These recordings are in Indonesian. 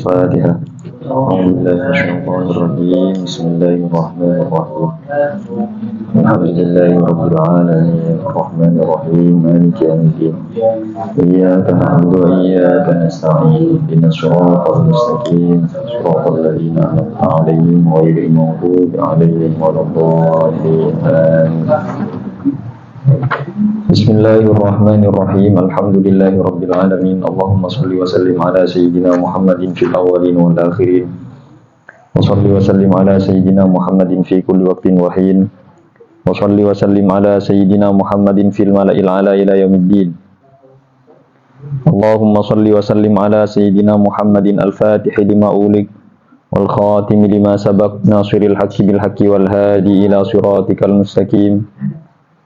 الفاتحة. أعوذ بالله من الشيطان الرجيم. بسم الله الرحمن الرحيم. الحمد لله رب العالمين الرحمن الرحيم مالك يوم الدين. إياك نعبد وإياك نستعين اهدنا الصراط المستقيم صراط الذين أنعمت عليهم غير المغضوب عليهم ولا الضالين آمين. Bismillahirrahmanirrahim. Alhamdulillahi rabbil alamin. Allahumma shalli wa sallim ala sayyidina Muhammadin fil awwalin wal akhirin. Wa shalli wa sallim ala sayyidina Muhammadin fi kulli waqtin wa hin. Wa shalli wa sallim ala sayyidina Muhammadin fil mala'il ala ila yaumiddin. Allahumma shalli wa sallim ala sayyidina Muhammadin al-fatih lima ulik wal khatim lima sabaq nasiril haqqi bil haqqi wal hadi ila siratikal mustaqim.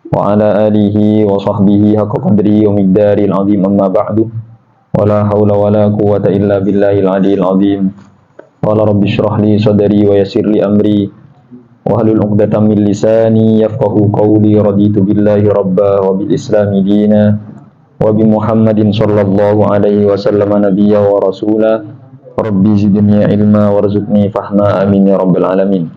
Wa ala alihi wa sahbihi haqqa qadrihi wa miqdaril azim amma ba'du. Wa la hawla wa la quwwata illa billahil aliyyil azim. Qala rabbi shrah li sadri wa yassir li amri wa hlul 'uqdatam min lisani yafqahu qawli. Raditu billahi rabba wa bil islami dina wa bi Muhammadin sallallahu alaihi wasallam nabiyya wa rasula. Rabbi zidni ilma warzuqni fahma amin ya rabbal alamin.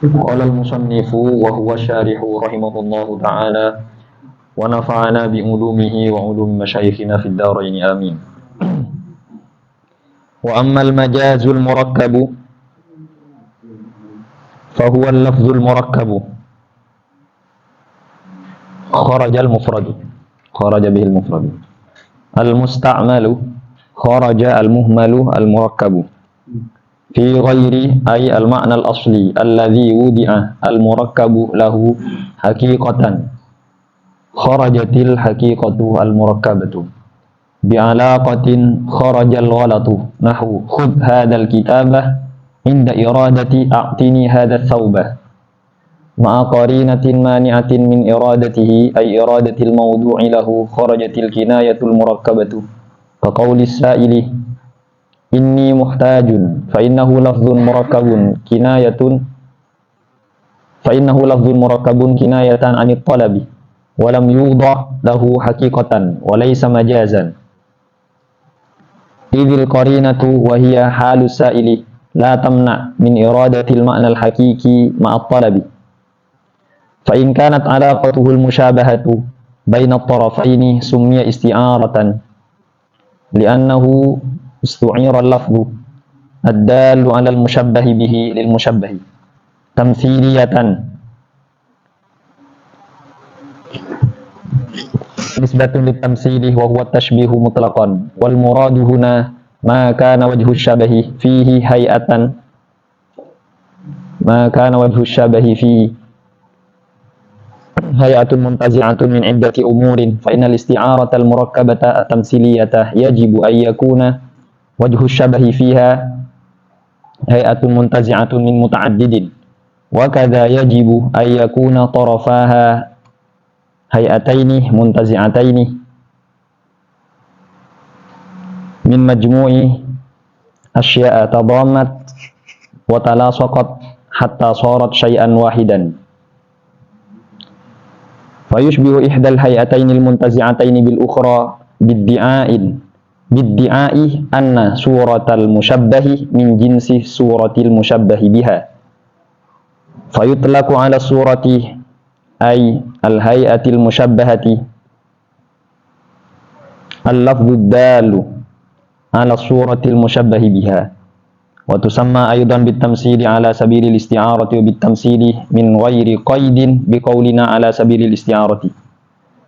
Qala al-musannifu wa huwa syarihu rahimahullahu ta'ala wa nafa'ana bi ulumihi wa ulumi masyayikhina fid dharain amin. Wa amma al-majazul murakkabu fa huwa al-lafzul murakkabu kharaja al-mufradu kharaja bihi al-mufradu al-musta'malu kharaja al-muhmalu al-murakkabu fi ghairi ay al-ma'na al-asli alladhi wudi'a al-murakkabu lahu haqiqatan kharajatil haqiqatu al-murakkabatu bi'alaqatin kharajal ghalatu nahu khudh hadal kitabah inda iradati a'tini hadha thawbah ma'a qarinatin mani'atin min iradatihi ay iradatil mawdu'i lahu kharajatil kinayatul murakkabatu fa qawlis sa'ili inni muhtajun fa innahu lafzun murakkabun kinayatan anit talabi wa lam yudha lahu haqiqatan wa laysa majazan idhil qarinatu wa hiya halus sa'ili la tamna min iradatil ma'na al haqiqi ma'at talabi fa in kanat alaqatuhu al mushabahatu baina at-tarafaini summiya isti'aratan li'annahu istu'ira al-lafzu ad-dallu 'ala al-mushabbahi bihi lil-mushabbahi tamthiliyatan nisbatun lit-tamthili wa huwa at-tashbihu mutlaqan wal muradu huna ma kana wajhu asy-syabahi fihi hay'atan fihi hay'atun muntazi'atun min 'iddati umurin fa innal isti'arata al-murakkabata at-tamthiliyata yajibu an yakuna wajhu syabahi fiha hay'atun muntazi'atun min muta'addidin wa kadza yajibu ay yakuna tarafaha hay'ataini muntazi'ataini min majmu'i asya'a tadammat wa talasaqat hatta sarat syai'an wahidan fa yushbihu ihdal hay'ataini al-muntazi'ataini bil ukhra biddi'ai anna suratal mushabbahi min jinsi suratil mushabbahi biha fayutlaqu ala surati ay al hay'atil mushabbahati al lafdhu dalu ala suratil mushabbahi biha wa tusamma aydan bitamsili ala sabilil isti'arati wa bitamsili min ghairi qaidin biqaulina ala sabilil isti'arati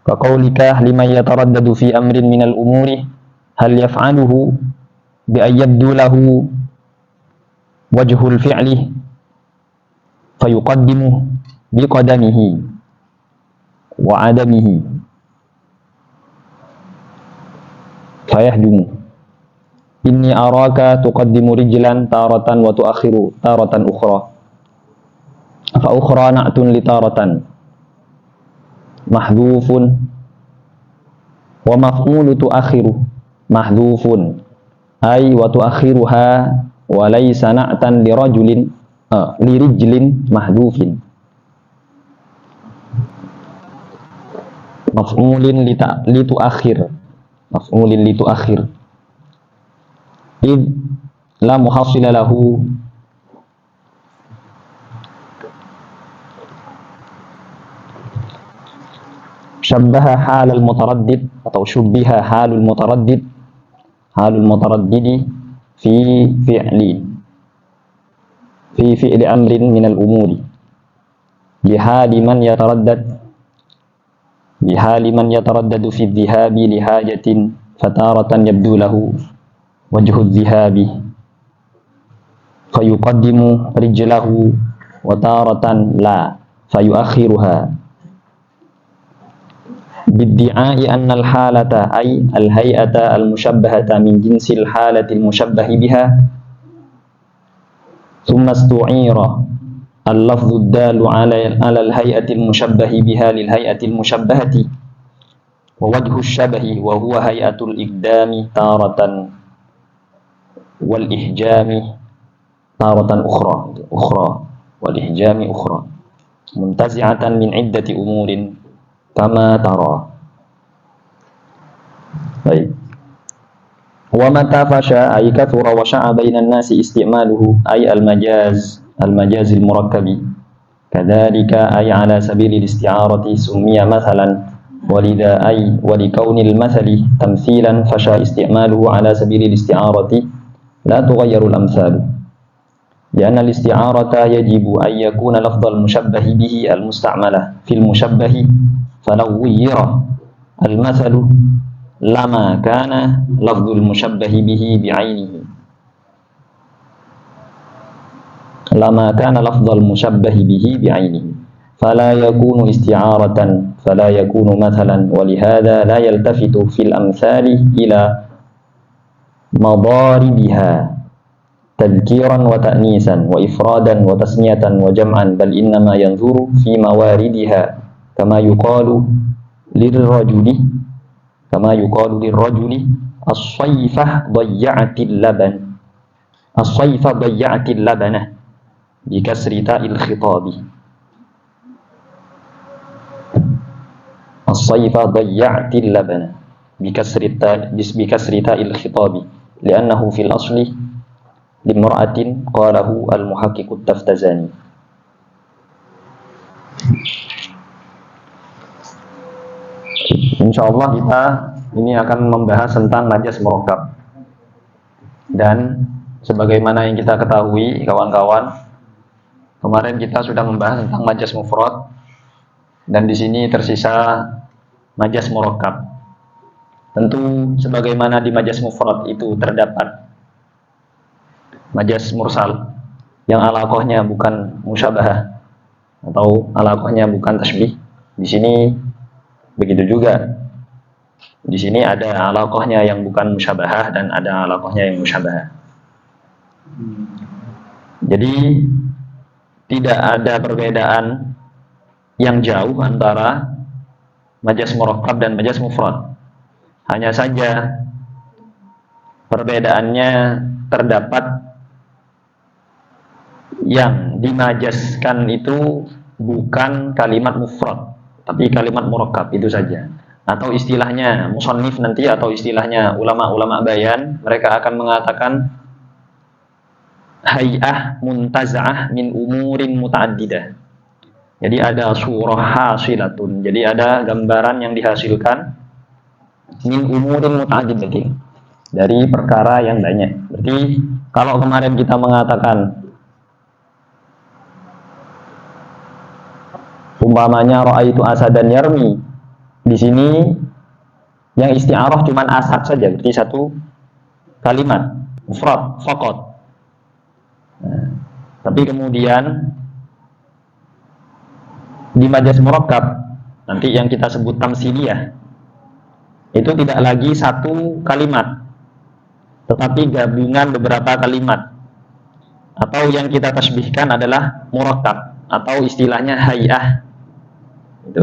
ka qaulika liman yataraddadu fi amrin minal umuri hal yaf'aluhu bi ayyabdu lahu wajhul fi'li fayuqaddimu bi qadamihi wa adamihi fayahdumu inni araka tuqaddimu rijlan taratan wa tuakhiru taratan ukhra fa ukhra na'tun li taratan mahdhufun wa maf'ulu tuakhiru mahdhufun ay wa tuakhiruha wa laysa na'tan li rajulin li rijlin mahdhufin maf'ulin litu akhir, maf'ulin litu akhir. Id la muhassila lahu syabbaha halal mutaraddid atau syubbiha halul mutaraddidi fi fi'li amrin minal umuri bihali man yataraddadu fi dhihabi li hajatin fataratan yabdu lahu wajhu dhihabi fayuqaddimu rijlahu wa taratan la fayuakhiruha biddi'ai anna al-halata ay al-hay'ata al-mushabbahata min jinsil halati al-mushabbahi biha thumma istu'ira al-lafdhu ad-dalu ala al-hay'ati al-mushabbahi biha lil-hay'ati al-mushabbahati wa wajhu asy-syabahi wa huwa hay'atul iqdami taratan wal ihjami taratan ukhra wal ihjami ukhra muntazi'atan min iddati umurin kama tara. Baik. Wa mata fasha ay kathura wa sha'a bainan nasi isti'maluhu ay al-majaz al-murakkabi. Kadzalika ay ala sabili al-isti'arati summiya mathalan walidha ay wa li kaunil mathali tamthilan fasha isti'maluhu ala sabili al-isti'arati la tughayyaru al-amthal. لأن الاستعارة يجب أن يكون لفظ المشبه به المستعملة في المشبه فلو غير المثل لما كان لفظ المشبه به بعينه فلا يكون استعارة فلا يكون مثلا ولهذا لا يلتفت في الأمثال إلى مضاربها تذكيرا وتأنيسا وإفرادا وتسمية وجمعا بل إنما ينظر في مواردها كما يقال للرجل الصيفة ضيعت اللبن بكسر تاء الخطاب الصيفة ضيعت اللبن بكسر تاء الخطاب لأنه في الأصل limra'atin qalahu al-muhaqqiqut taftazani. Insyaallah kita ini akan membahas tentang najas murakkab. Dan sebagaimana yang kita ketahui kawan-kawan, kemarin kita sudah membahas tentang najas mufrad dan di sini tersisa najas murakkab. Tentu sebagaimana di najas mufrad itu terdapat majaz mursal yang alaqahnya bukan musyabahah atau alaqahnya bukan tasbih. Di sini begitu juga. Di sini ada alaqahnya yang bukan musyabahah dan ada alaqahnya yang musyabahah. Jadi tidak ada perbedaan yang jauh antara majaz murakkab dan majaz mufrad. Hanya saja perbedaannya terdapat yang dimajaskan itu bukan kalimat mufrad tapi kalimat murakkab, itu saja. Atau istilahnya musannif nanti atau istilahnya ulama-ulama bayan, mereka akan mengatakan hay'ah muntaza'ah min umurin muta'addidah. Jadi ada surah hasilatun, jadi ada gambaran yang dihasilkan min umurin muta'addidah, dari perkara yang banyak. Berarti kalau kemarin kita mengatakan umpamanya ra'aitu asadan yarmi, di sini yang isti'arah cuman asad saja, berarti satu kalimat mufrad faqat. Nah, tapi kemudian di majaz murakkab nanti yang kita sebut tamsiliyah itu tidak lagi satu kalimat tetapi gabungan beberapa kalimat, atau yang kita tasbihkan adalah murakkab atau istilahnya hay'ah. Itu.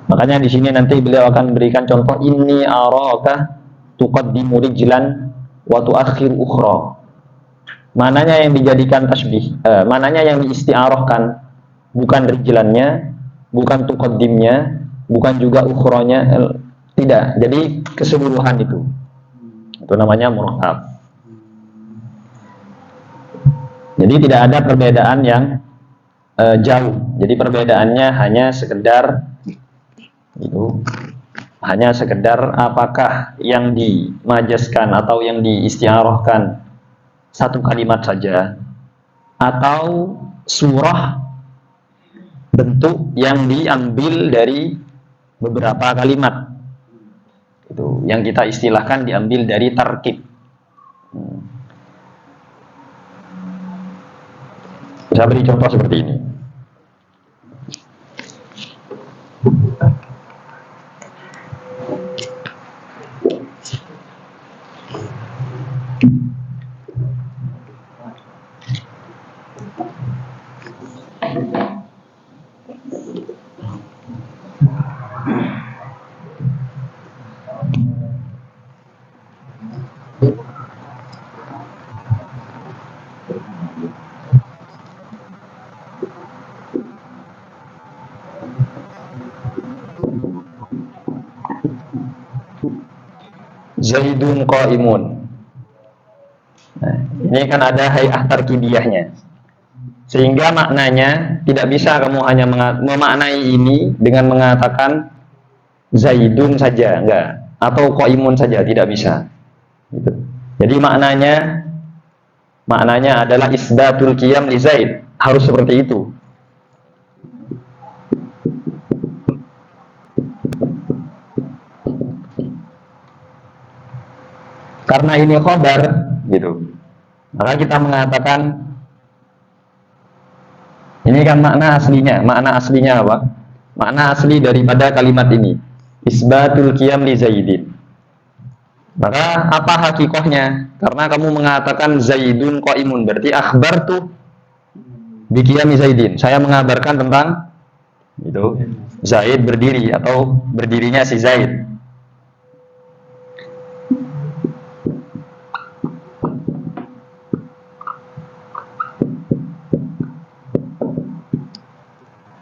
Makanya di sini nanti beliau akan berikan contoh, inni araka tuqaddimu rijlan wa tuakhir ukhra. Mananya yang dijadikan tasbih, mananya yang diisti'arahkan, bukan rijlannya, bukan tuqaddimnya, bukan juga ukhronya, tidak. Jadi keseluruhan itu namanya murakkab. Jadi tidak ada perbedaan yang jauh. Jadi perbedaannya hanya sekedar itu, hanya sekedar apakah yang dimajaskan atau yang diisti'arahkan satu kalimat saja, atau surah bentuk yang diambil dari beberapa kalimat. Itu yang kita istilahkan diambil dari tarkib. Bisa beri contoh seperti ini. Zaidun qaimun. Nah, ini kan ada hay'ah tarkibiyahnya. Sehingga maknanya tidak bisa kamu hanya memaknai ini dengan mengatakan Zaidun saja, enggak, atau qaimun saja, tidak bisa. Gitu. Jadi maknanya adalah isbatul qiyam li Zaid, harus seperti itu. Karena ini khobar, gitu, maka kita mengatakan ini kan makna aslinya. Makna aslinya apa? Makna asli daripada kalimat ini isbatul qiyam li Zaidin. Maka apa hakikohnya? Karena kamu mengatakan Zaidun qaimun, berarti akhbartu bi qiyami Zaidin. Saya mengabarkan tentang itu Zaid berdiri atau berdirinya si Zaid.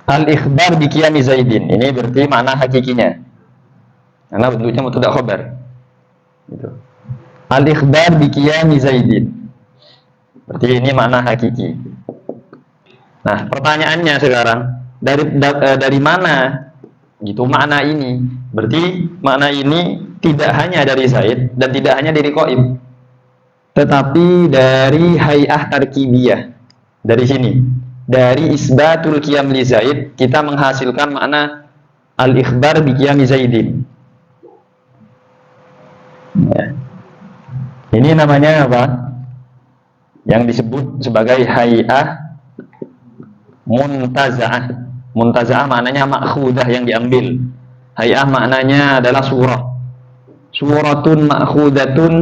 Al-ikhbar bi qiyami Zaidin. Ini berarti makna hakikinya. Karena bentuknya mubtada khabar. Gitu. Al-ikhbar bi qiyami Zaidin. Berarti ini makna hakiki. Nah, pertanyaannya sekarang, dari mana gitu makna ini? Berarti makna ini tidak hanya dari Zaid dan tidak hanya dari qaim, tetapi dari hay'ah tarkibiyah. Dari sini, dari isbatul qiyam li Zaid, kita menghasilkan makna al-ikhbar bi qiyami Zaidin. Ya. Ini namanya apa? Yang disebut sebagai hay'ah muntaza'ah. Muntaza'ah maknanya ma'khudah, yang diambil. Hay'ah maknanya adalah surah. Suratun ma'khudatun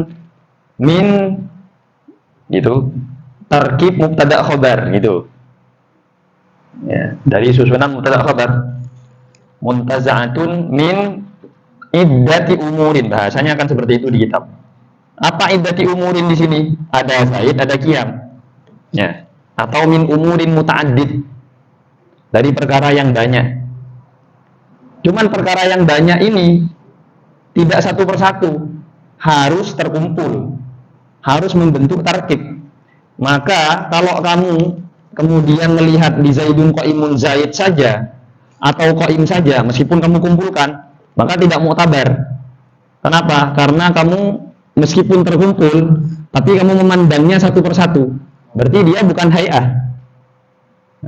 min gitu. Tarkib mubtada khabar gitu. Ya, dari susunan mubtada khabar. Muntaza'atun min iddati umurin, bahasanya akan seperti itu di kitab. Apa iddati umurin di sini? Ada Zaid, ada qiyam. Ya, atau min umurin muta'addid, dari perkara yang banyak. Cuman perkara yang banyak ini tidak satu persatu, harus terkumpul, harus membentuk tarkib. Maka kalau kamu kemudian melihat di Zaidun qaimun Zaid saja atau qaim saja, meskipun kamu kumpulkan, maka tidak mu'tabar. Kenapa? Karena kamu meskipun terkumpul, tapi kamu memandangnya satu persatu, berarti dia bukan hay'ah.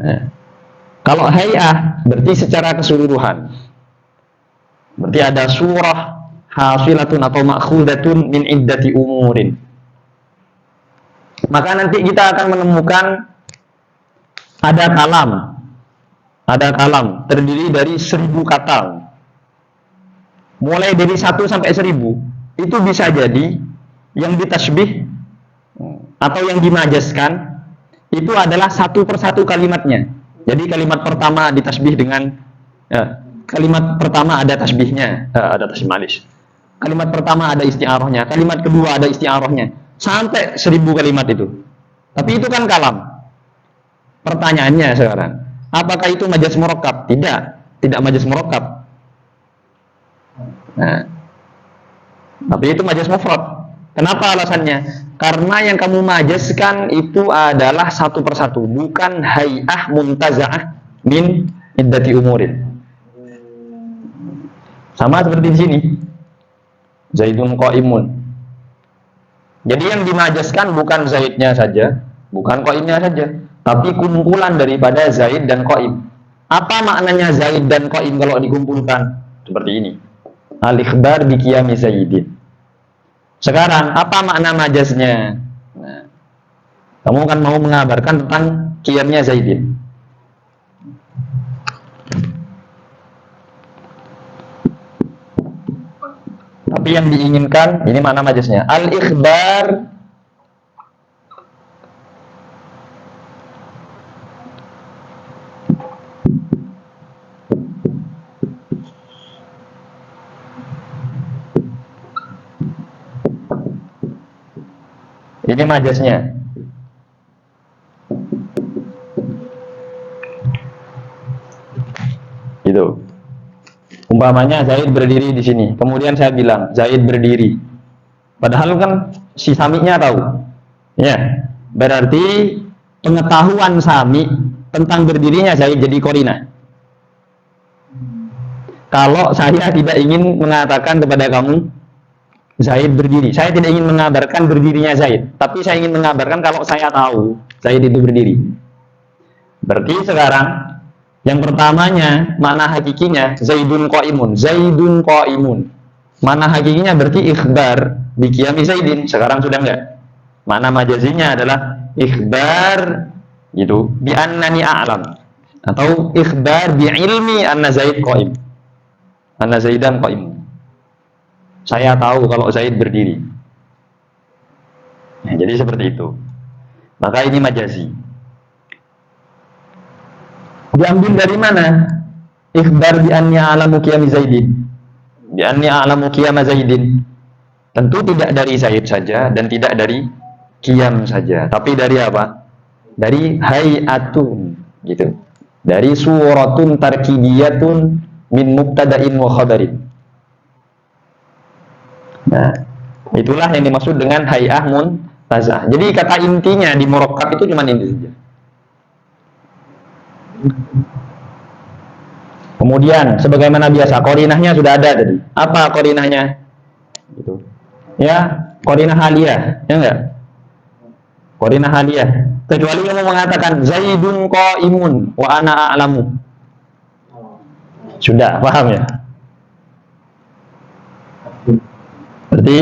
Nah, kalau hay'ah berarti secara keseluruhan. Berarti ada surah hasilatun atau ma'khudatun min iddati umurin. Maka nanti kita akan menemukan ada kalam terdiri dari 1000 kata. Mulai dari 1 sampai 1000, itu bisa jadi yang ditasbih atau yang dimajaskan itu adalah satu persatu kalimatnya. Jadi kalimat pertama ditasbih dengan kalimat pertama ada tasbihnya, ada tasbih malis. Kalimat pertama ada isti'arahnya, kalimat kedua ada isti'arahnya, sampai 1000 kalimat itu. Tapi itu kan kalam. Pertanyaannya sekarang, apakah itu majas murakkab? Tidak majaz murakkab. Nah, tapi itu majas mufrad. Kenapa alasannya? Karena yang kamu majaskan itu adalah satu persatu, bukan hay'ah muntaza'ah min iddati umurin. Sama seperti di sini. Zaidun qa'imun. Jadi yang dimajaskan bukan Zaidnya saja, bukan qaimnya saja, tapi kumpulan daripada Zaid dan qaim. Apa maknanya Zaid dan qaim kalau dikumpulkan? Seperti ini. Al-ikhbar bi qiyami Zaidin. Sekarang apa makna majaznya? Nah, kamu kan mau mengabarkan tentang qiyamnya Zaidin. Tapi yang diinginkan ini mana majaznya? Al-ikhbar ini majaznya. Gitu. Umpamanya Zaid berdiri di sini, kemudian saya bilang Zaid berdiri. Padahal kan si Sami'nya tahu. Ya. Berarti pengetahuan Sami tentang berdirinya Zaid jadi korina. Kalau saya tidak ingin mengatakan kepada kamu Zaid berdiri, saya tidak ingin mengabarkan berdirinya Zaid, tapi saya ingin mengabarkan kalau saya tahu Zaid itu berdiri. Berarti sekarang yang pertamanya makna hakikinya Zaidun qaimun, Zaidun qaimun. Makna hakikinya berarti ikhbar bi qiyami Zaidin. Sekarang sudah enggak. Makna majazinya adalah ikhbar gitu bi annani a'lam atau ikhbar bi ilmi anna Zaid qaim. Anna Zaidan qaim. Saya tahu kalau Zaid berdiri. Nah, jadi seperti itu. Maka ini majazi. Diambil dari mana? Ikhbar bi anni a'lamu qiyam Zaidin. Bi anni a'lamu qiyam Zaidin. Tentu tidak dari Zaid saja dan tidak dari qiyam saja, tapi dari apa? Dari hay'atun gitu. Dari suratun tarkibiyatun min mubtada'in wa khabarin. Nah, itulah yang dimaksud dengan hay'ah muntazah. Jadi kata intinya di murakkab itu cuma ini saja. Kemudian sebagaimana biasa qarinahnya sudah ada tadi. Apa qarinahnya? Gitu. Ya, qarinah haliyah, ya enggak? Qarinah haliyah. Kecuali kamu mengatakan Zaidun qaimun wa ana a'lamu. Sudah, paham ya? Berarti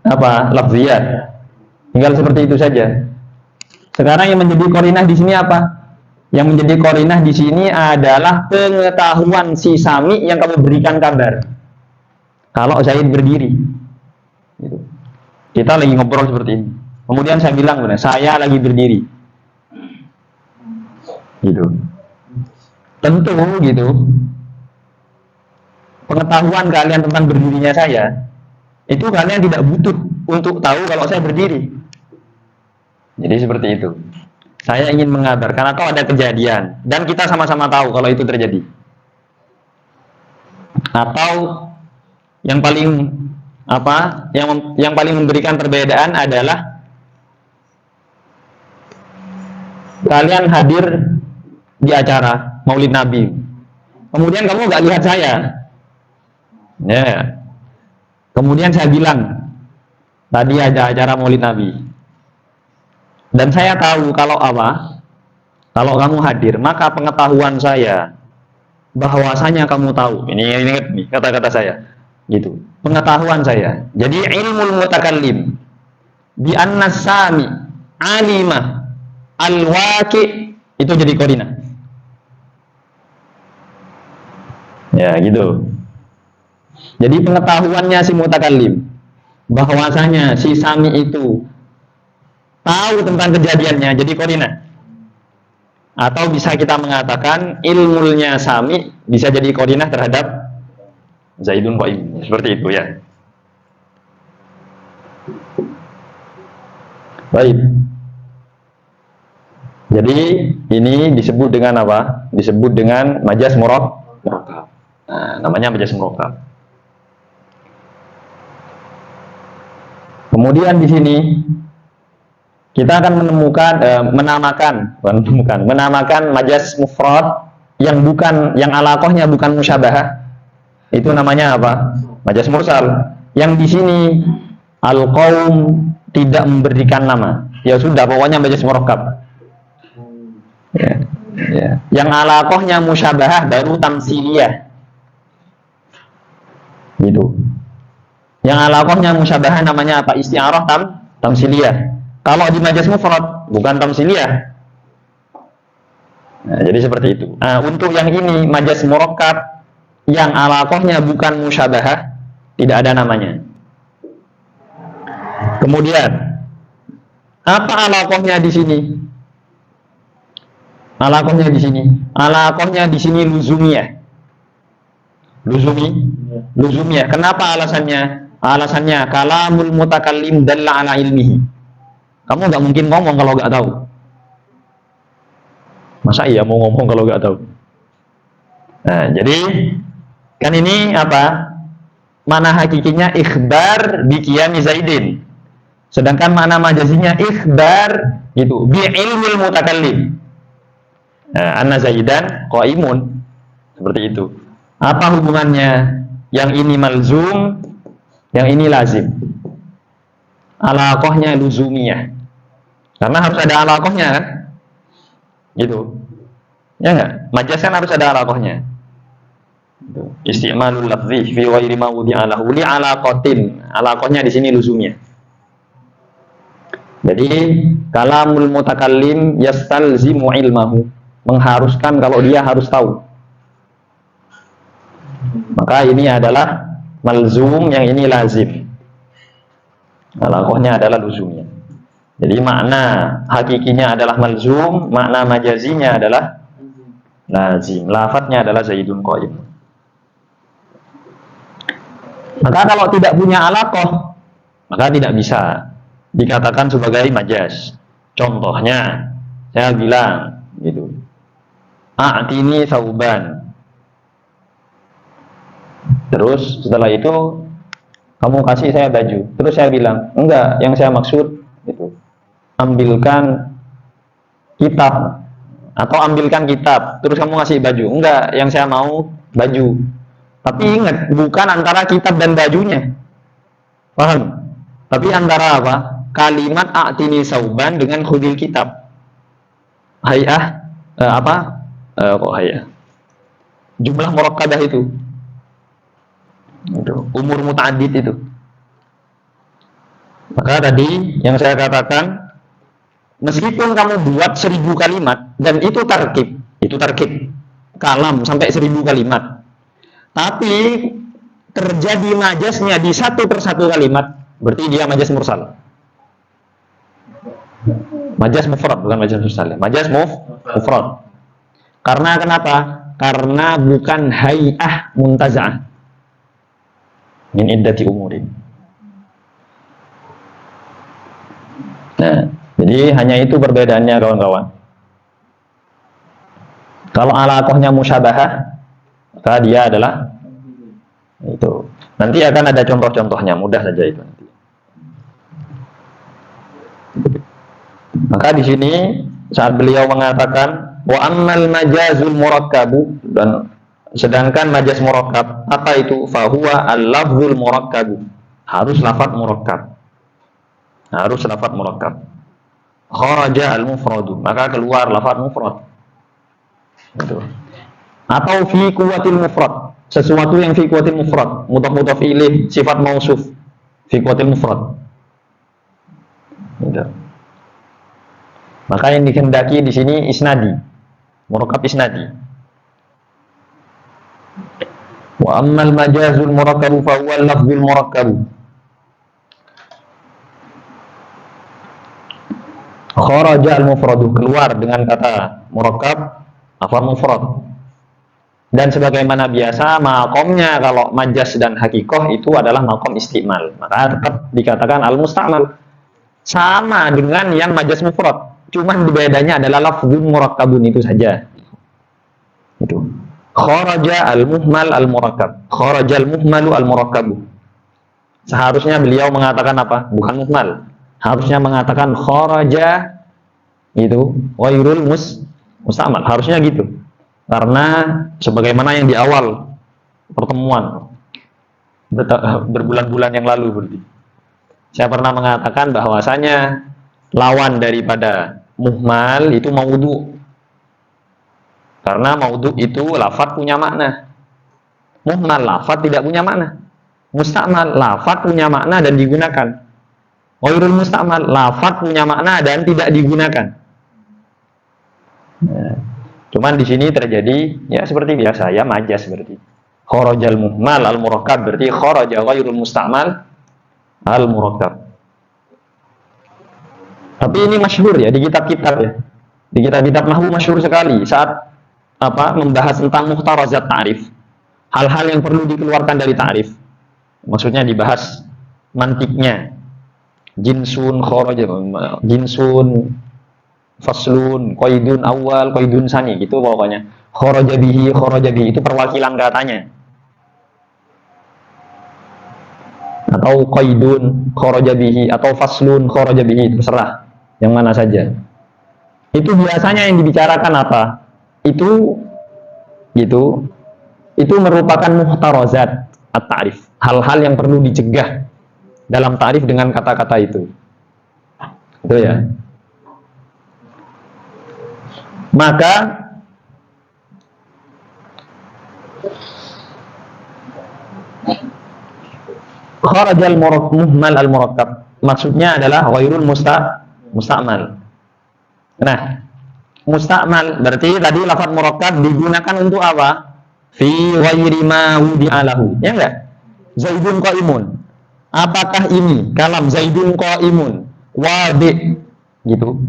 apa? Lafziyah. Tinggal seperti itu saja. Sekarang yang menjadi qarinah di sini apa? Yang menjadi qarinah di sini adalah pengetahuan si Sami yang kamu berikan kabar. Kalau Zaid berdiri. Gitu. Kita lagi ngobrol seperti ini. Kemudian saya bilang, saya lagi berdiri. Gitu. Tentu gitu. Pengetahuan kalian tentang berdirinya saya itu kalian tidak butuh untuk tahu kalau saya berdiri. Jadi seperti itu. Saya ingin mengabarkan atau ada kejadian dan kita sama-sama tahu kalau itu terjadi. Atau yang paling apa? Yang paling memberikan perbedaan adalah kalian hadir di acara Maulid Nabi. Kemudian kamu nggak lihat saya. Ya. Kemudian saya bilang, tadi ada acara Maulid Nabi. Dan saya tahu kalau apa? Kalau kamu hadir, maka pengetahuan saya bahwasanya kamu tahu. Ini ingat nih kata-kata saya. Gitu. Pengetahuan saya. Jadi ilmul mutakallim bi anna sami alimah al-waqi itu jadi qarinah. Ya, gitu. Jadi pengetahuannya si mutakallim bahwasanya si Sami itu tahu tentang kejadiannya jadi qarinah. Atau bisa kita mengatakan ilmunya Sami bisa jadi qarinah terhadap Zaidun qaim. Seperti itu ya. Baik. Jadi ini disebut dengan apa? Disebut dengan majaz murakkab. Nah, namanya majaz murakkab. Kemudian di sini kita akan menamakan majaz mufrad yang alaqahnya bukan musyabahah. Itu namanya apa? Majaz mursal. Yang di sini al-qaum tidak memberikan nama. Ya sudah, pokoknya majaz murakkab. Ya. Yang alaqahnya musyabahah baru tamsiliyah. Gitu. Yang alaqahnya musyabahah namanya apa? Isti'arah tamsiliyah. Kalau di majaz mufrad bukan tamsiliyah. Nah, jadi seperti itu. Nah, untuk yang ini majaz murakkab yang alaqahnya bukan musyabahah, tidak ada namanya. Kemudian apa alaqahnya di sini? Alaqahnya di sini luzumiyah. Luzumiyah. Kenapa alasannya? Alasannya kalamul mutakallim dalla ala ilmihi. Kamu nggak mungkin ngomong kalau nggak tahu. Masa iya mau ngomong kalau nggak tahu? Nah, jadi kan ini apa? Mana hakikinya ikhbar bi qiyami Zaidin. Sedangkan makna majazinya ikhbar itu bi ilmil mutakallim. Nah, anna Zaidan qaimun. Seperti itu. Apa hubungannya? Yang ini malzum, yang ini lazim. Alaqahnya luzumiyah. Karena harus ada alaqahnya kan? Gitu. Ya enggak? Majaz kan harus ada alaqahnya. Isti'malul lafzi fi ghairi ma wudi'a lahu li alaqatin. Alaqahnya di sini luzumiyah. Jadi kalamul mutakallim yastalzimu ilmahu, mengharuskan kalau dia harus tahu. Maka ini adalah malzum, yang ini lazim. Alaqahnya adalah luzumiyah. Jadi makna hakikinya adalah malzum, makna majazinya adalah lazim. Lafadznya adalah Zaidun qaim. Maka kalau tidak punya alaqah, maka tidak bisa dikatakan sebagai majaz. Contohnya, saya bilang gitu. A'tini sauban. Terus setelah itu kamu kasih saya baju. Terus saya bilang, enggak, yang saya maksud itu ambilkan kitab, atau ambilkan kitab. Terus kamu ngasih baju. Enggak, yang saya mau baju. Tapi ingat, bukan antara kitab dan bajunya. Paham? Tapi antara apa? Kalimat a'tini sauban dengan khudil kitab. Hay'ah kok hay'ah? Jumlah murakkadah itu. Umur muta'addid itu. Maka tadi yang saya katakan, meskipun kamu buat 1000 kalimat dan itu tarkib kalam sampai 1000 kalimat, tapi terjadi majaznya di satu persatu kalimat, berarti dia majaz mursal. Majaz mufrad, bukan majaz mursal. Majaz mufrad. Karena kenapa? Karena bukan hay'ah muntaza'ah min iddati umurin. Nah, jadi hanya itu perbedaannya kawan-kawan. Kalau alaqahnya musyabahah, maka dia adalah itu. Nanti akan ada contoh-contohnya, mudah saja itu nanti. Maka di sini saat beliau mengatakan wa ammal majazul murakkabu, dan sedangkan majaz murakkab, apa itu? Fahuwa al-lafzul murakkabu. Harus lafaz murakkab. Harus lafaz murakkab. Kharaja al-mufradu, maka keluar lafaz mufrad. Gitu. Atau fi quwwatil mufrad, sesuatu yang fi quwwatil mufrad, mudhaf ilaih, sifat mausuf fi quwwatil mufrad. Gitu. Maka yang dikehendaki di sini isnadi, murakkab isnadi. Wa ammal majazul murakkabu fa huwa al-lafzul murakkabu. Kharaja al-mufradu, keluar dengan kata murakkab lafaz mufrad. Dan sebagaimana biasa, maqamnya kalau majaz dan hakikoh itu adalah maqam istimal, maka tetap dikatakan al-musta'mal. Sama dengan yang majaz mufrad, cuman bedanya adalah lafzul murakkabun itu saja. Itu. Kharaja al-muhmal al-murakkab. Kharaja al-muhmalu al-murakkabu. Seharusnya beliau mengatakan apa? Bukan muhmal. Harusnya mengatakan kharaja itu ghairul musta'mal. Harusnya gitu. Karena sebagaimana yang di awal pertemuan berbulan-bulan yang lalu berarti. Saya pernah mengatakan bahwasanya lawan daripada muhmal itu maudhu. Karena maudhu itu lafadz punya makna. Muhmal lafadz tidak punya makna. Musta'mal lafadz punya makna dan digunakan. Ghairul musta'mal lafadz punya makna dan tidak digunakan. Nah, cuman di sini terjadi ya seperti biasa ya majas berarti. Kharajal muhmal al murakkab berarti kharaja ghairul musta'mal al murakkab. Tapi ini masyhur ya di kitab-kitab ya. Di kitab-kitab nahwu masyhur sekali saat membahas tentang muhtarazat ta'rif. Hal-hal yang perlu dikeluarkan dari ta'rif. Maksudnya dibahas mantiknya. Jinsun kharaja, jinsun faslun, qaidun awal, qaidun sani gitu pokoknya. Kharaja bihi itu perwakilan katanya. Atau qaidun kharaja bihi atau faslun kharaja bihi, terserah yang mana saja. Itu biasanya yang dibicarakan apa? Itu gitu. Itu merupakan muhtarazat at-ta'rif. Hal-hal yang perlu dicegah dalam ta'rif dengan kata-kata itu. Itu ya. Maka kharajal muhmal al murakkab maksudnya adalah ghairul musta'mal. Nah, musta'mal berarti tadi lafaz murakkab digunakan untuk apa? Fi ghairi ma wudi'a lahu. Ya enggak? Zaidun qaimun. Apakah ini kalam Zaidun qaimun wadi gitu?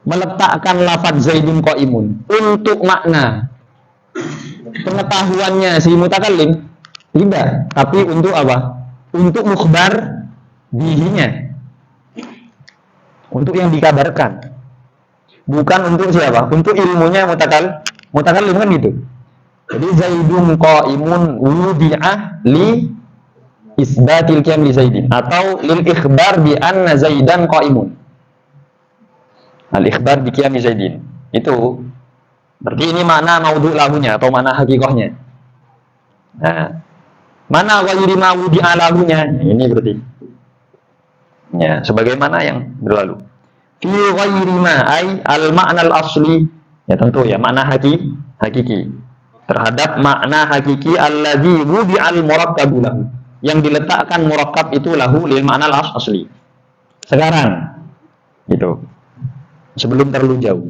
Meletakkan lafaz Zaidun qaimun untuk makna pengetahuannya si mutakallim tidak, tapi untuk apa? Untuk mukhbar bihinya, untuk yang dikabarkan, bukan untuk siapa? Untuk ilmunya mutakallim kan gitu. Jadi Zaidun qaimun wudi'ah li isbatil qiyam li Zaidin atau lil ikhbar bi anna Zaidan qaimun. Al ikhbar bi qiyam Zaidin. Itu berarti ini makna maudhu lahunya atau makna hakikahnya. Nah, mana ghairi ma wudi'a lahunya? Ini berarti. Ya, sebagaimana yang berlalu. Fi ghairi ma ay al ma'na al asli. Ya tentu ya makna hakiki. Terhadap makna hakiki alladzi wudi'al murakkab lahu. Yang diletakkan murakkab itu lahu lil ma'na al asli. Sekarang gitu. Sebelum terlalu jauh.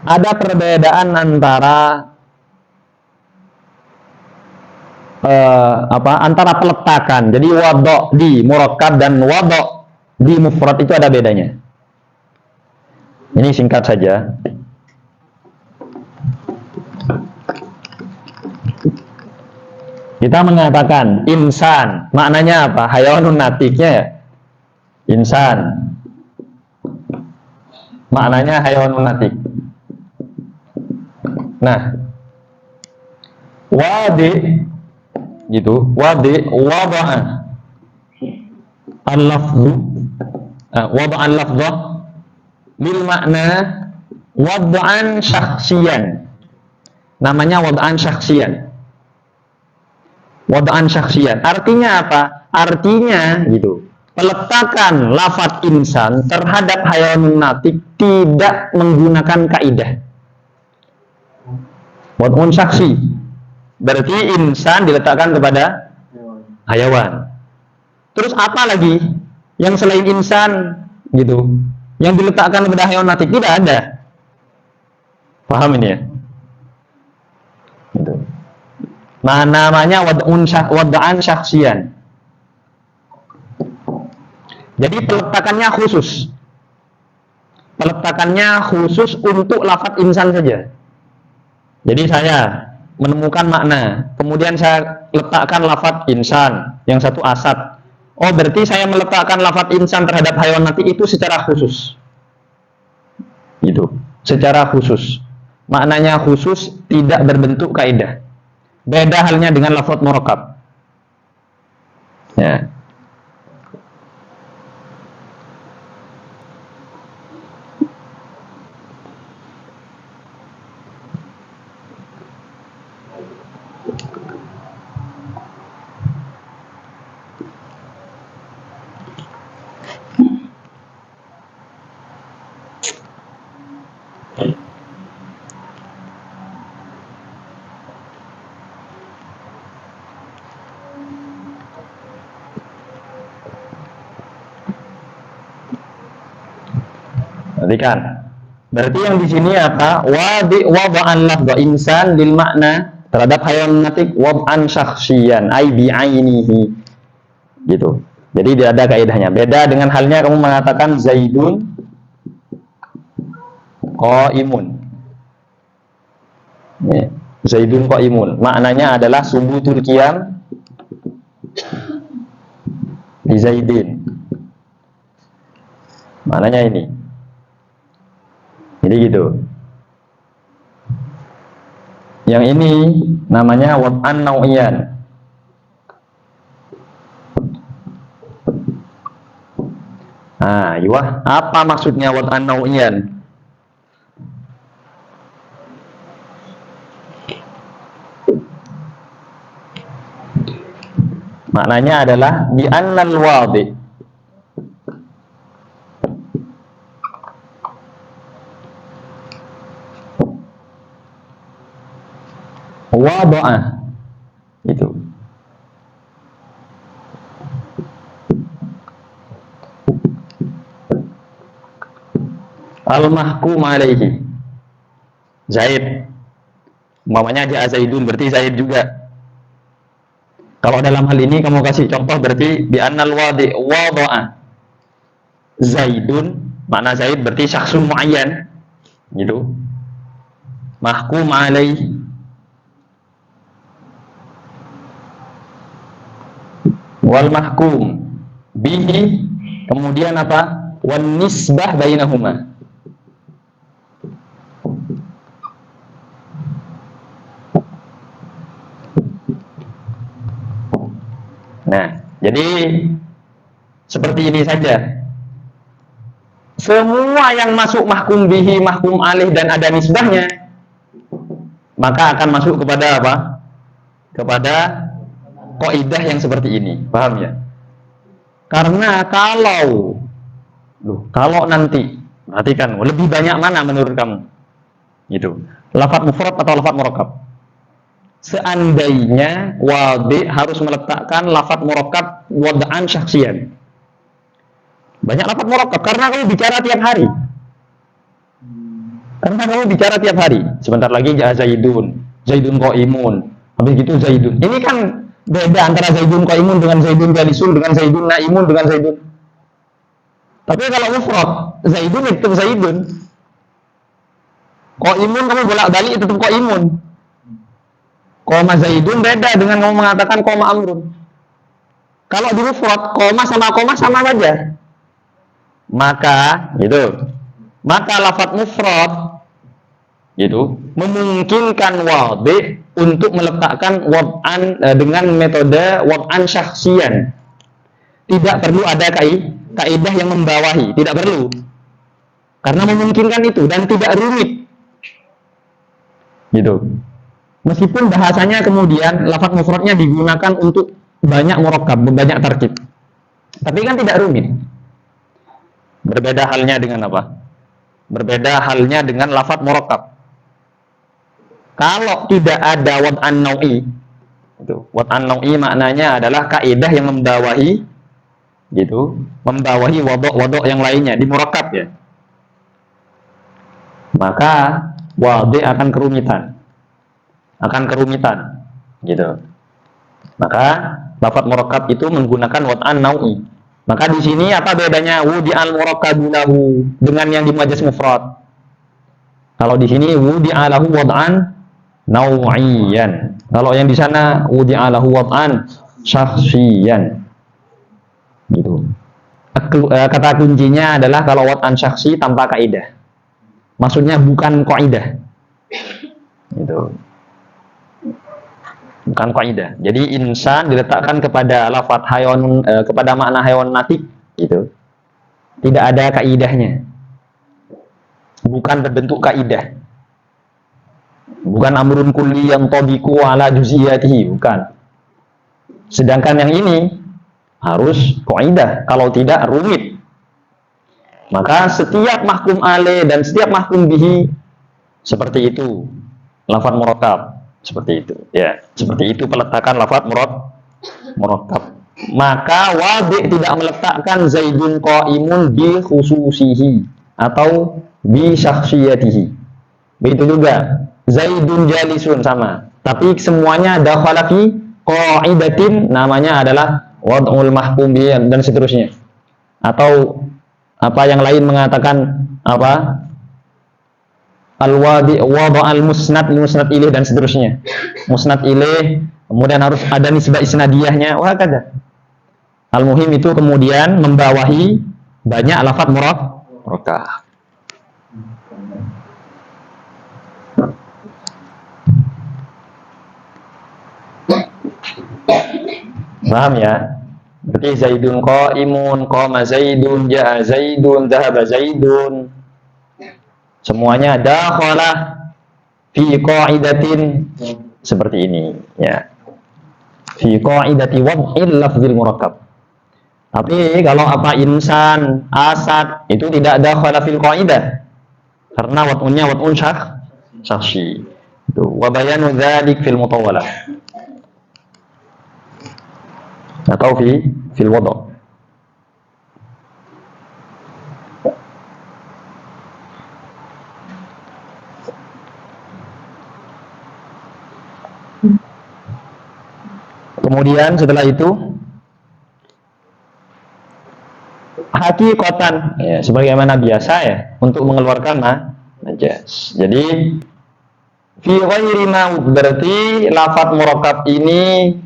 Ada perbedaan antara antara peletakan. Jadi wadha di murakkab dan wadha di mufrad itu ada bedanya. Ini singkat saja. Kita mengatakan insan, maknanya apa? Hayawanun natiknya ya. Insan. Maknanya hayawanun natik. Nah, wadi gitu, wadi wada'a al-lafzu wada'a al-lafzah bil makna wada'an syakhsiyan. Namanya wada'an syakhsiyan. Wada'an syakhsiyan. Artinya apa? Artinya gitu. Peletakan lafaz insan terhadap hayawanun natik tidak menggunakan kaidah. Wada'un syakhsi. Berarti insan diletakkan kepada hayawan. Terus apa lagi yang selain insan gitu? Yang diletakkan kepada hayawan natik tidak ada. Paham ini ya? Gitu. Nah, namanya wada'an syakhsiyan. Jadi peletakannya khusus. Peletakannya khusus untuk lafaz insan saja. Jadi saya menemukan makna, kemudian saya letakkan lafaz insan, yang satu asad. Oh, berarti saya meletakkan lafaz insan terhadap hayawan natik itu secara khusus. Gitu. Secara khusus. Maknanya khusus, tidak berbentuk kaidah. Beda halnya dengan lafaz murakkab. Ya. Perhatikan. Berarti yang di sini apa? Wada'an lafdha insan lil makna terhadap hayawanatik wad'an syakhsiyan ay bi'ainihi. Gitu. Jadi tidak ada kaidahnya. Beda dengan halnya kamu mengatakan Zaidun qaimun. Zaidun qaimun. Maknanya adalah subutul qiyam di Zaidin. Maknanya ini. Jadi gitu. Yang ini namanya wad'an nau'iyan. Nah, iya, apa maksudnya wad'an nau'iyan? Maknanya adalah bi annal wadi. Wada'ah itu al-mahkum alaihi Zaid. Umpamanya dia Zaidun berarti Zaid juga. Kalau dalam hal ini kamu kasih contoh berarti bi annal wadi wada'ah Zaidun, makna Zaid berarti syakhsun muayyan gitu. Mahkum alaihi wal mahkum bihi, kemudian apa? Wan nisbah bainahuma. Nah, jadi seperti ini saja. Semua yang masuk mahkum bihi, mahkum alih dan ada nisbahnya, maka akan masuk kepada apa? Kepada kaidah yang seperti ini. Paham ya? Karena kalau nanti, perhatikan, lebih banyak mana menurut kamu? Gitu. Lafadz mufrad atau lafadz murakkab? Seandainya wadi harus meletakkan lafadz murakkab wad'an syakhsiyan. Banyak lafadz murakkab karena kamu bicara tiap hari. Karena kamu bicara tiap hari. Sebentar lagi Zaidun, Zaidun qaimun. Habis gitu Zaidun. Ini kan beda antara Zaidun qaimun dengan Zaidun jalisun dengan Zaidun naimun dengan Zaidun. Tapi kalau mufrad, Zaidun itu Zaidun. Qaimun kamu bolak-balik tetap qaimun. Koma Zaidun beda dengan kamu mengatakan koma Amrun. Kalau di mufrad, koma sama saja. Maka lafadz mufrad gitu memungkinkan wadi untuk meletakkan wad'an dengan metode wad'an syakhsiyan. Tidak perlu ada kaidah yang membawahi, tidak perlu. Karena memungkinkan itu dan tidak rumit. Gitu. Meskipun bahasanya kemudian lafadz mufradnya digunakan untuk banyak murakkab, banyak tarkib. Tapi kan tidak rumit. Berbeda halnya dengan apa? Berbeda halnya dengan lafadz murakkab. Kalau tidak ada wad'an nau'i, itu wad'an nau'i maknanya adalah kaidah yang membawahi gitu, membawahi wadok yang lainnya di murakkab ya. Maka wadi akan kerumitan gitu. Maka lafadz murakkab itu menggunakan wad'an nau'i. Maka di sini apa bedanya wudi'al murakkabu lahu dengan yang di majaz mufrad? Kalau di sini wudi'a lahu wad'an nau'iyan. Kalau yang di sana wudi'a lahu wad'an syakhsiyan. Gitu. Kata kuncinya adalah kalau wad'an syakhsi tanpa kaidah. Maksudnya bukan kaidah. Gitu. bukan kaidah. Jadi insan diletakkan kepada lafadz hayawan, kepada makna hayawan natik gitu. Tidak ada kaidahnya. Bukan berbentuk kaidah. Bukan amrun kulli yang tabiqu ala juz'iyatihi, bukan. Sedangkan yang ini harus kaidah, kalau tidak rumit. Maka setiap mahkum alaih dan setiap mahkum bihi seperti itu. Lafadz murakkab seperti itu, ya. Seperti itu peletakan lafadz murakkab. Maka wadi' tidak meletakkan Zaidun qaimun bi khususihi atau bi syakhsiyatihi. Begitu juga Zaidun jalisun sama. Tapi semuanya dakhala fi qaidatin, namanya adalah wad'ul mahkum bihi dan seterusnya. Atau apa yang lain mengatakan apa? Al-wadi' wada'al musnad ilaih dan seterusnya. Musnad ilaih, kemudian harus ada nisbah isnadiyahnya, wah kada. Al-muhim itu kemudian membawahi banyak lafadz murakkab. Paham ya? Berarti Zaidun qaimun, qama Zaidun, ja'a Zaidun, dhahaba Zaidun. Semuanya dakhala fi qaidatin seperti ini, ya. Fi qaidati wad'il lafzil murakkab. Tapi kalau apa insan, asad itu tidak dakhala fil qaidah. Karena wad'unnya wad'un syakhsi. Itu wa bayanu dzalik fil mutawwalah. Atau fil wadu'. Kemudian setelah itu hakikatan, ya, sebagaimana biasa ya untuk mengeluarkan najas. Jadi fi ghairi ma, berarti lafadz murakkab ini,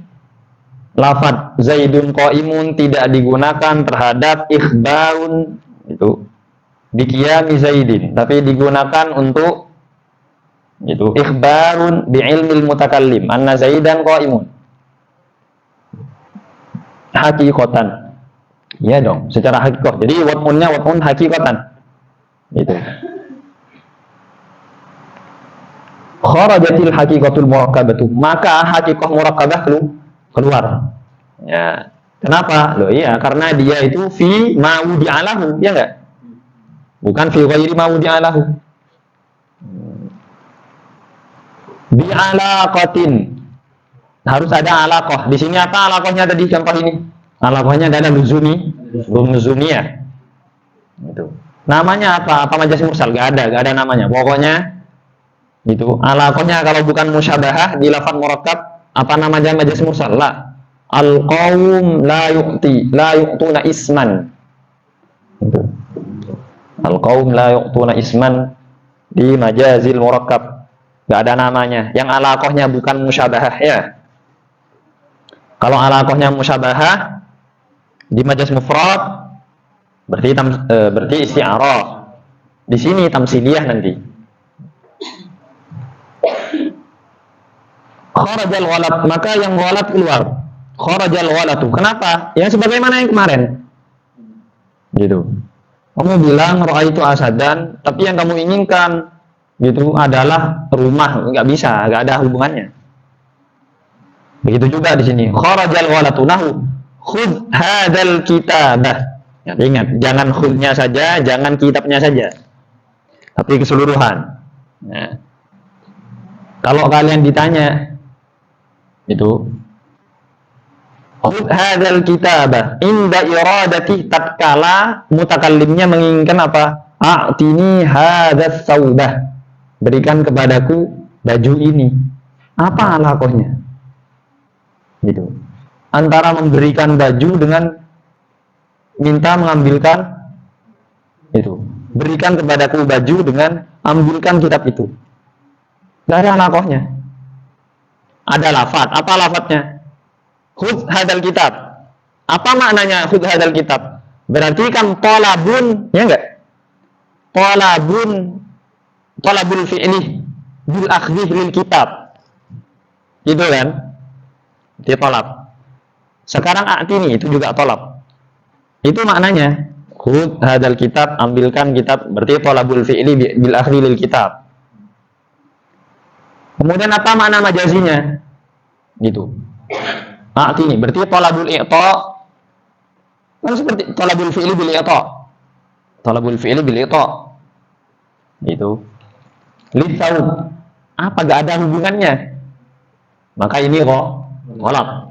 lafadz Zaidun qaimun tidak digunakan terhadap ikhbarun itu bi qiyami Zaidin, tapi digunakan untuk itu ikhbarun bi ilmil mutakallim anna Zaidan qaimun. Hakikatan, ya dong, secara hakikah. Jadi wad'unnya wad'un hakikatan, itu. Kharajatil hakikatul murakkabatu, maka hakikah murakkabah keluar. Ya, kenapa? Loh iya, karena dia itu fi ma wudi'alahu, ya enggak? Bukan fi ghairi ma wudi'alahu. Bi alaqatin, harus ada alaqah. Di sini apa alaqahnya tadi contoh ini? Alaqahnya ada luzumiyah. Itu. Namanya apa? Apa majas mursal? Gak ada namanya. Pokoknya itu alaqahnya kalau bukan musyabahah di lafadz murakkab, apa namanya majas mursal? La. Al-qaum la yu'tuna isman. Itu. Al-qaum la yu'tuna isman di majazil murakkab. Gak ada namanya. Yang alaqahnya bukan musyabahah, ya. Kalau alaqahnya musyabahah di majaz mufrad berarti isti'arah. Di sini tamsiliyah nanti. Kharajal ghalat, maka yang ghalat keluar. Kharajal ghalatu. Kenapa? Ya sebagaimana yang kemarin. Gitu. Kamu bilang ra'aitu asadan, tapi yang kamu inginkan gitu adalah rumah, nggak bisa, nggak ada hubungannya. Begitu juga di sini. Kharajal ghalatu nahu khudh hadzal kitabah. Ya, ingat, jangan khudnya saja, jangan kitabnya saja, tapi keseluruhan. Nah, kalau kalian ditanya itu khudh hadzal kitabah inda iradati, tatkala mutakallimnya menginginkan apa? A'tini hadzal saubah, berikan kepadaku baju ini. Apa alaqahnya? Gitu. Antara memberikan baju dengan minta mengambilkan itu. Berikan kepadaku baju dengan ambilkan kitab itu. Tidak ada alaqahnya. Ada lafadz. Apa lafadznya? Khudh hadal kitab. Apa maknanya khudh hadal kitab? Berarti kan talabun, ya enggak? Talabul fi'li bil akhdhi lil kitab. Gitu kan? Dia tolab. Sekarang a'tini itu juga tolab. Itu maknanya. Khud hadal kitab, ambilkan kitab. Berarti tolabul fi'li bil akhli lil kitab. Kemudian apa makna majazinya? Gitu. A'tini berarti tolabul i'ta. Kan seperti tolabul fi'li bil i'ta. Tolabul fi'li bil i'ta. Gitu. Litsaub. Apa gak ada hubungannya? Maka ini kok tolab.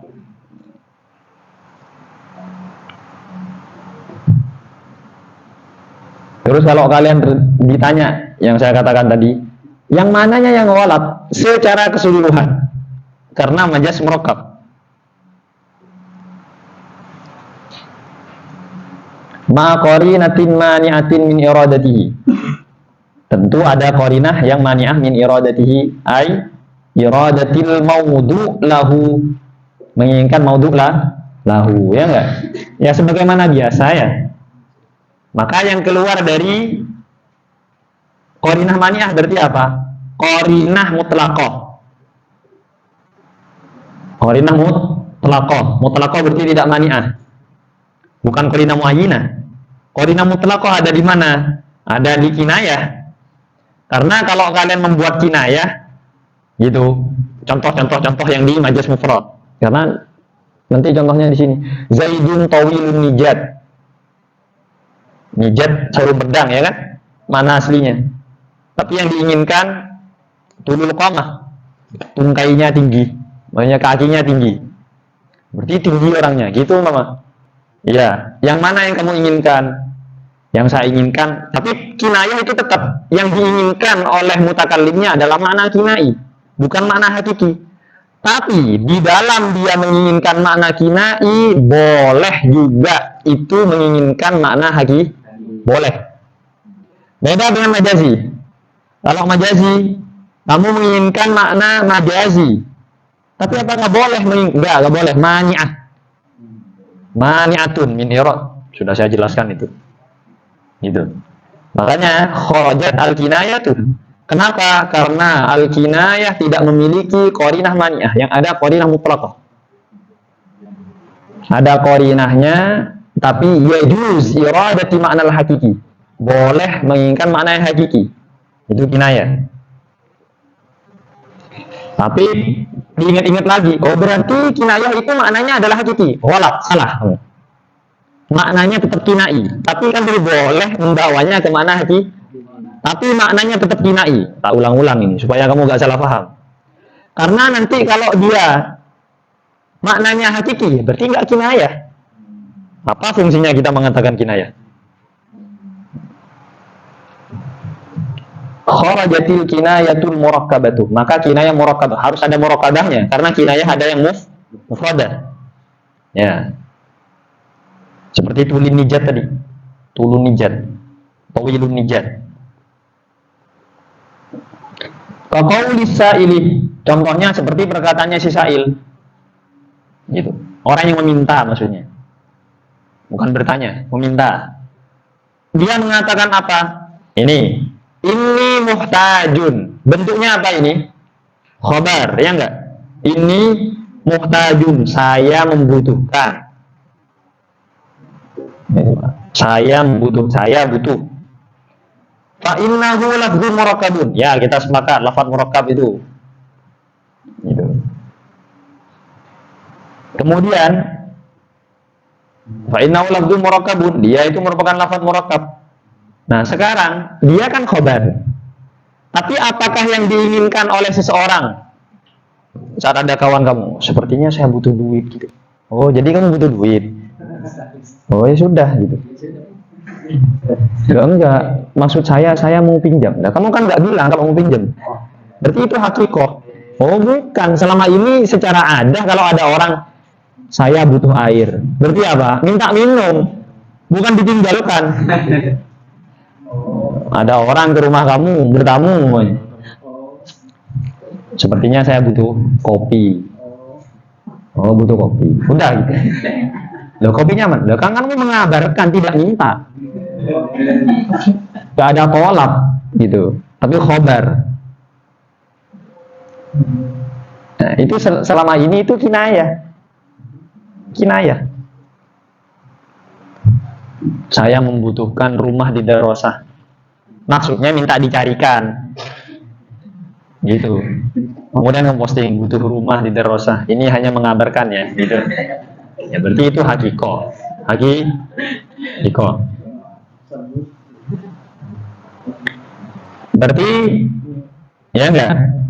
Terus kalau kalian ditanya yang saya katakan tadi, yang mananya yang ghalat secara keseluruhan? Karena majaz murakkab. Ma qarinatin mani'atin min iradatihi. Tentu ada qarinah yang mani'ah min iradatihi, ay iradatil maudu lahu, menginginkan maudhu lahu, ya enggak? Ya sebagaimana biasa ya. Maka yang keluar dari qarinah mani'ah berarti apa? Qarinah mutlaqah. Qarinah mutlaqah. Mutlaqah berarti tidak mani'ah. Bukan qarinah muayyinah. Qarinah mutlaqah ada di mana? Ada di kinayah. Karena kalau kalian membuat kinayah gitu, contoh yang di majaz mufrad. Karena nanti contohnya di sini. Zaidun tawilun nijat. Nijat sarung pedang, ya kan? Mana aslinya? Tapi yang diinginkan tulul qamah, tungkainya tinggi, makanya kakinya tinggi. Berarti tinggi orangnya, gitu mama. Iya, yang mana yang kamu inginkan? Yang saya inginkan, tapi kinayah itu tetap yang diinginkan oleh mutakallimnya adalah makna kinai, bukan makna hakiki. Tapi di dalam dia menginginkan makna kinai, boleh juga itu menginginkan makna hakiki. Boleh. Beda dengan majazi. Kalau majazi, kamu menginginkan makna majazi. Tapi apakah boleh menginginkan? Enggak boleh. Mani'ah. Mani'atun min irad. Sudah saya jelaskan itu. Gitu. Makanya kharajat al-kinayatun. Kenapa? Karena al-kinayah tidak memiliki qarinah mani'ah. Yang ada qarinah mutlaqah. Ada qarinahnya, tapi yajuz iradati makna al-hakiki. Boleh menginginkan makna yang hakiki. Itu kinayah. Tapi diingat-ingat lagi, oh berarti kinayah itu maknanya adalah hakiki. Ghalat, salah. Maknanya tetap kinai, tapi kan boleh membawanya ke mana hakiki. Tapi maknanya tetap kinai. Tak ulang-ulang ini supaya kamu gak salah paham. Karena nanti kalau dia maknanya hakiki, berarti nggak kinayah. Apa fungsinya kita mengatakan kinayah? Kharajatil kinayatul murakkabatuh. Maka kinayah murakkabah harus ada murakkabahnya karena kinayah ada yang mufradah. Ya. Seperti tulun nijat tadi. Tulun nijat. Tawilun nijat. Kaqaulis sa'ili. Contohnya seperti perkataannya si sa'il. Gitu. Orang yang meminta maksudnya. Bukan bertanya, meminta. Dia mengatakan apa? Ini muhtajun. Bentuknya apa ini? Khobar, ya enggak? Ini muhtajun, saya membutuhkan. Saya butuh. Fa innahu lafdzun murakkabun. Ya, kita sepakat lafaz murakkab itu. Gitu. Kemudian fa innahu lafdzun murakkabun, dia itu merupakan lafaz murakkab. Nah, sekarang dia kan khobar. Tapi apakah yang diinginkan oleh seseorang? Saat ada kawan kamu, sepertinya saya butuh duit gitu. Oh, jadi kamu butuh duit. Oh, ya sudah gitu. Enggak, maksud saya mau pinjam. Nah, kamu kan nggak bilang kalau mau pinjam. Berarti itu hakikoh. Oh, bukan. Selama ini secara ada kalau ada orang saya butuh air. Berarti apa? Minta minum. Bukan ditinggalkan. Ada orang ke rumah kamu bertamu. Sepertinya saya butuh kopi. Oh, butuh kopi. Udah gitu. Loh, kopinya mana? Loh, kan kamu mengabarkan tidak minta. Gak ada tolak gitu. Tapi khobar. Nah, itu selama ini itu kinayah. Kinayah. Saya membutuhkan rumah di Darosah. Maksudnya minta dicarikan. Gitu. Kemudian ngeposting butuh rumah di Darosah. Ini hanya mengabarkan ya, gitu. Ya berarti itu hakiko. Hakiko. Berarti ya enggak?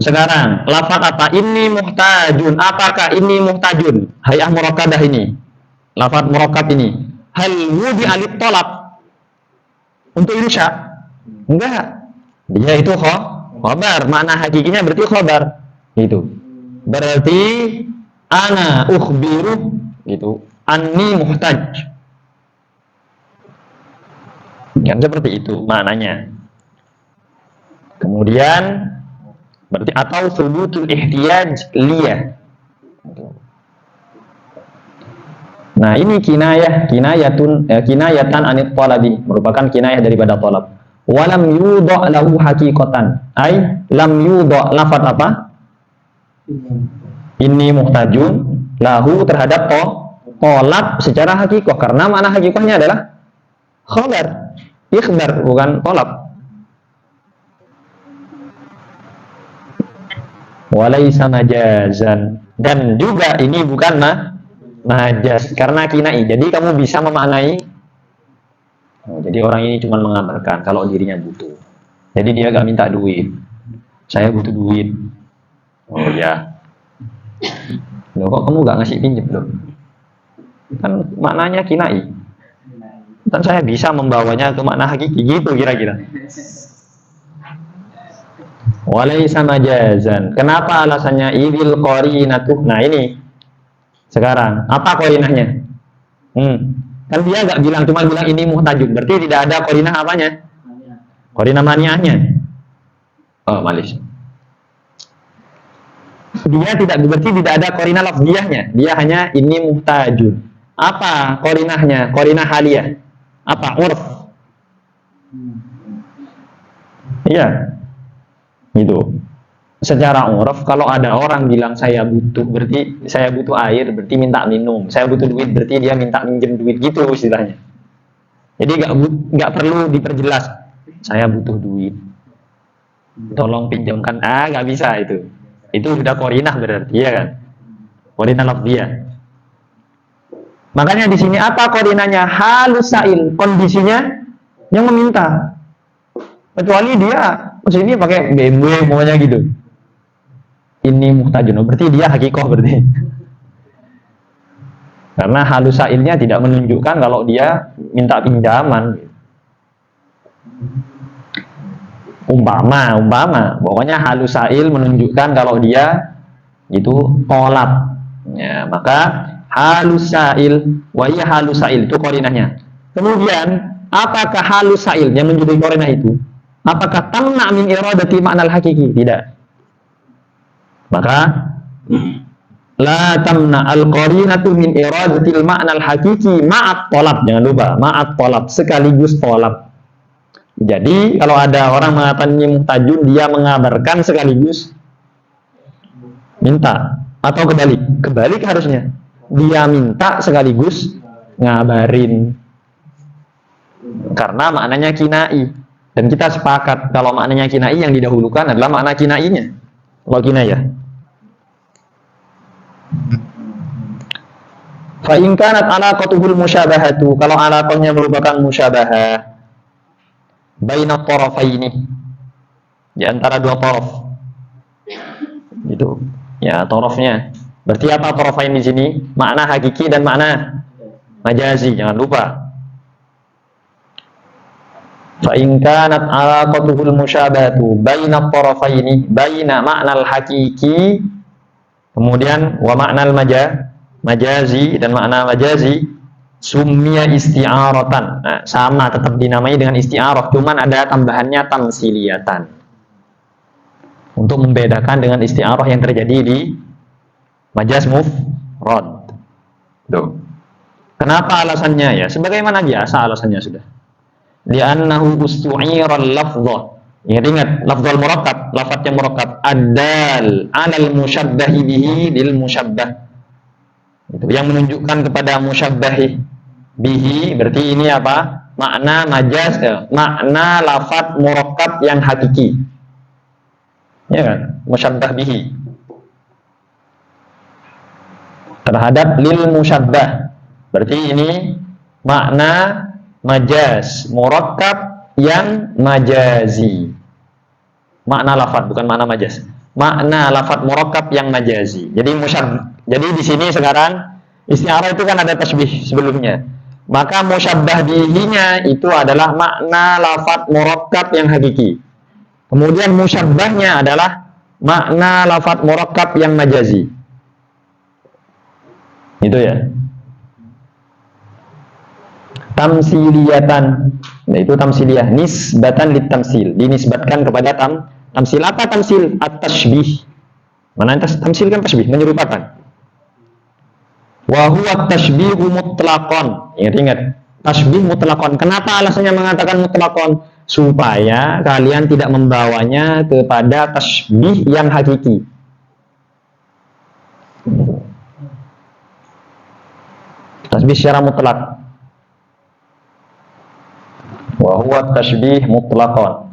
Sekarang, lafaz apa? Ini muhtajun. Apakah ini muhtajun? Hayah murakadah ini. Lafaz murakab ini. Hal wudi alit tolab. Untuk insya? Enggak. Dia itu khobar. Makna hakikinya berarti khobar. Gitu. Berarti ana ukhbiru gitu. Anni muhtaj. Kan seperti itu maknanya. Kemudian berarti atau subutul ihtiyaj liyah. Nah, ini kinayatan anit talabi, merupakan kinayah daripada talab. Walam yudha lahu haqiqatan. Ai lam yudha lafaz apa? Ini muhtajun lahu terhadap talab secara hakikoh, karena makna hakikohnya adalah khabar, ikhbar, bukan talab. Walaysa majazan, dan juga ini bukan majaz karena kinai. Jadi kamu bisa memaknai, jadi orang ini cuma mengabarkan kalau dirinya butuh. Jadi dia gak minta duit. Saya butuh duit. Oh ya. Loh, kok kamu gak ngasih pinjam loh? Kan maknanya kinai. Dan saya bisa membawanya ke makna hakiki, gitu kira-kira. Walaysa majazan. Kenapa alasannya? Idil qarinatu. Nah ini sekarang apa qarinahnya? Kan dia nggak bilang, cuma bilang ini muhtajun. Berarti tidak ada qarinah apanya? Qarinah maniahnya. Oh malis. Dia tidak, berarti tidak ada qarinah lafziyahnya. Dia hanya ini muhtajun. Apa qarinahnya? Qarinah haliyah. Apa? Urf. Iya. Gitu. Secara uruf kalau ada orang bilang saya butuh, berarti saya butuh air, berarti minta minum. Saya butuh duit, berarti dia minta minjem duit, gitu istilahnya. Jadi nggak perlu diperjelas. Saya butuh duit, tolong pinjamkan. Nggak bisa itu. Itu sudah qarinah berarti, ya kan? Qarinah lafziyah. Makanya di sini apa qarinahnya? Halus sa'il, kondisinya yang meminta. Kecuali dia sini pakai BMW maunya gitu. Ini muhtajun, berarti dia hakikoh berarti. Karena halus sa'ilnya tidak menunjukkan kalau dia minta pinjaman. Umpama, pokoknya halus sa'il menunjukkan kalau dia itu tolab. Ya, maka halus sa'il, wa iya halus sa'il itu qarinahnya. Kemudian, apakah halus sa'il yang menjadi qarinah itu? Apakah tamna min iradati ma'nal hakiki? Tidak. Maka la tamna al-qarinatu min iradatil ma'nal hakiki ma'at tolab. Jangan lupa, ma'at tolab, sekaligus tolab. Jadi kalau ada orang mengatakan ini muhtajun, dia mengabarkan sekaligus minta. Atau kebalik harusnya. Dia minta sekaligus ngabarin. Karena maknanya kinai. Dan kita sepakat kalau maknanya kinai yang didahulukan adalah makna kinainya. Kalau kinayah. Fa in kanat alaqatuhul musyabahatu, kalau alaqahnya merupakan musyabahah baina tarafaini, di antara dua taraf. Itu. Ya, tarafnya. Berarti apa tarafain di sini? Makna hakiki dan makna majazi, jangan lupa. Fa in kanat alaqatuhul musyabahatu baina tarafaini, baina ma'nal hakiki, kemudian wa ma'nal majazi dan makna majazi, summiya isti'aratan. Nah, sama tetap dinamai dengan isti'arah, cuman ada tambahannya tamsiliyatan. Untuk membedakan dengan isti'arah yang terjadi di majaz mufrad. Tuh. Kenapa alasannya ya? Sebagaimana biasa alasannya sudah. Li'annahu ustu'iral lafdhah. Ingat-ingat lafzul murakkab, lafaz yang murakkab adal 'alal musyabbahi bihi lil musyabbah. Itu yang menunjukkan kepada musyabbahi bihi, berarti ini apa? Makna majaz, makna lafaz murakkab yang hakiki. Ya kan? Musyabbah bihi. Terhadap lil musyabbah. Berarti ini makna majaz murakkab yang majazi. Makna lafaz bukan makna majaz. Makna lafaz murakkab yang majazi. Jadi di sini sekarang isti'arah itu kan ada tasbih sebelumnya. Maka musyabbah bihi-nya itu adalah makna lafaz murakkab yang hakiki. Kemudian musyabbahnya adalah makna lafaz murakkab yang majazi. Itu ya. Tamsiliyatan. Nah, itu tamsiliyah, nisbatan litamsil, dinisbatkan kepada tamsil. Apa tamsil? At-tashbih. Mana tamsil kan tasbih, menyerupakan. Wa huwa tashbihu mutlaqan. Ingat, tasbih mutlaqan. Kenapa alasannya mengatakan mutlaqan? Supaya kalian tidak membawanya kepada tasbih yang hakiki. Tasbih secara mutlak. Wa huwa tashbih mutlaqan.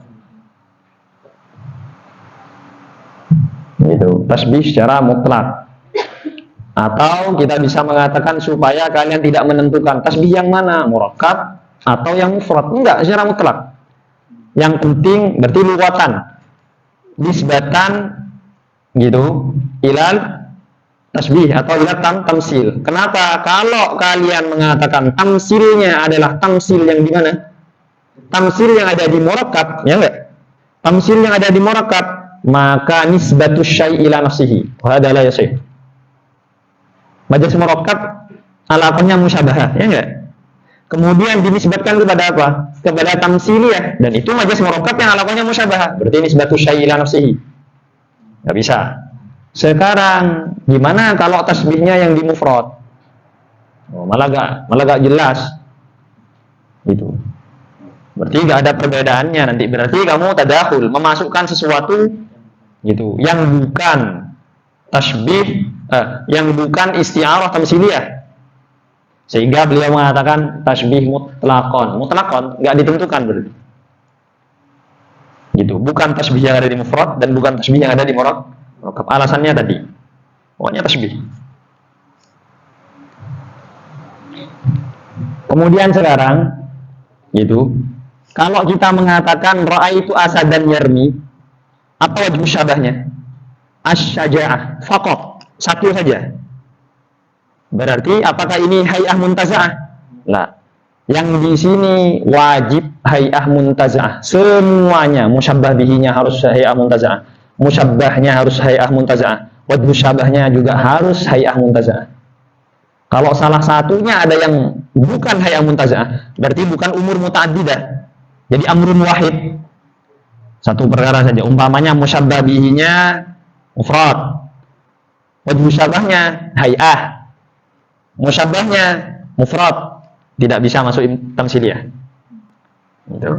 Itu tasbih secara mutlak. Atau kita bisa mengatakan supaya kalian tidak menentukan tasbih yang mana, murakkab atau yang mufrad. Enggak, secara mutlak. Yang penting berarti luwatan, nisbatan gitu, ilal tasbih atau ilal tamsil. Kenapa? Kalau kalian mengatakan tamsilnya adalah tamsil yang di mana? Tamsil yang ada di murakkab, ya enggak? Tamsil yang ada di murakkab, maka nisbatus syai' ila nafsihi. Wa hadza la yasih. Majaz murakkab alasannya musyabahah, ya enggak? Kemudian dinisbatkan kepada apa? Kepada tamsiliyah, dan itu majaz murakkab yang alasannya musyabahah. Berarti nisbatus syai' ila nafsihi. Enggak bisa. Sekarang gimana kalau tasbihnya yang di mufrad? Oh, malah gak jelas. Itu. Berarti nggak ada perbedaannya nanti. Berarti kamu tadakhul, memasukkan sesuatu gitu yang bukan tasbih, yang bukan isti'arah tamsiliyah. Sehingga beliau mengatakan tasbih mutlaqan. Mutlaqan nggak ditentukan berarti. Gitu. Bukan tasbih yang ada di mufrad dan bukan tasbih yang ada di murakkab. Alasannya tadi. Pokoknya tasbih. Kemudian sekarang gitu. Kalau kita mengatakan ra'aitu asadan yarmi, apa wajib syabahnya? Asy-syaja'ah, faqat, satu saja. Berarti apakah ini hay'ah muntaza'ah? Lah, yang di sini wajib hay'ah muntaza'ah. Semuanya musyabbah bihinya harus hay'ah muntaza'ah. Musyabbahnya harus hay'ah muntaza'ah. Wajib syabahnya juga harus hay'ah muntaza'ah. Kalau salah satunya ada yang bukan hay'ah muntaza'ah, berarti bukan umur muta'addidah. Jadi amrun wahid. Satu perkara saja. Umpamanya musyabbah bihinya mufrad. Wajib syabahnya hay'ah. Musyabbahnya mufrad. Tidak bisa masuk tamsiliyah. Gitu.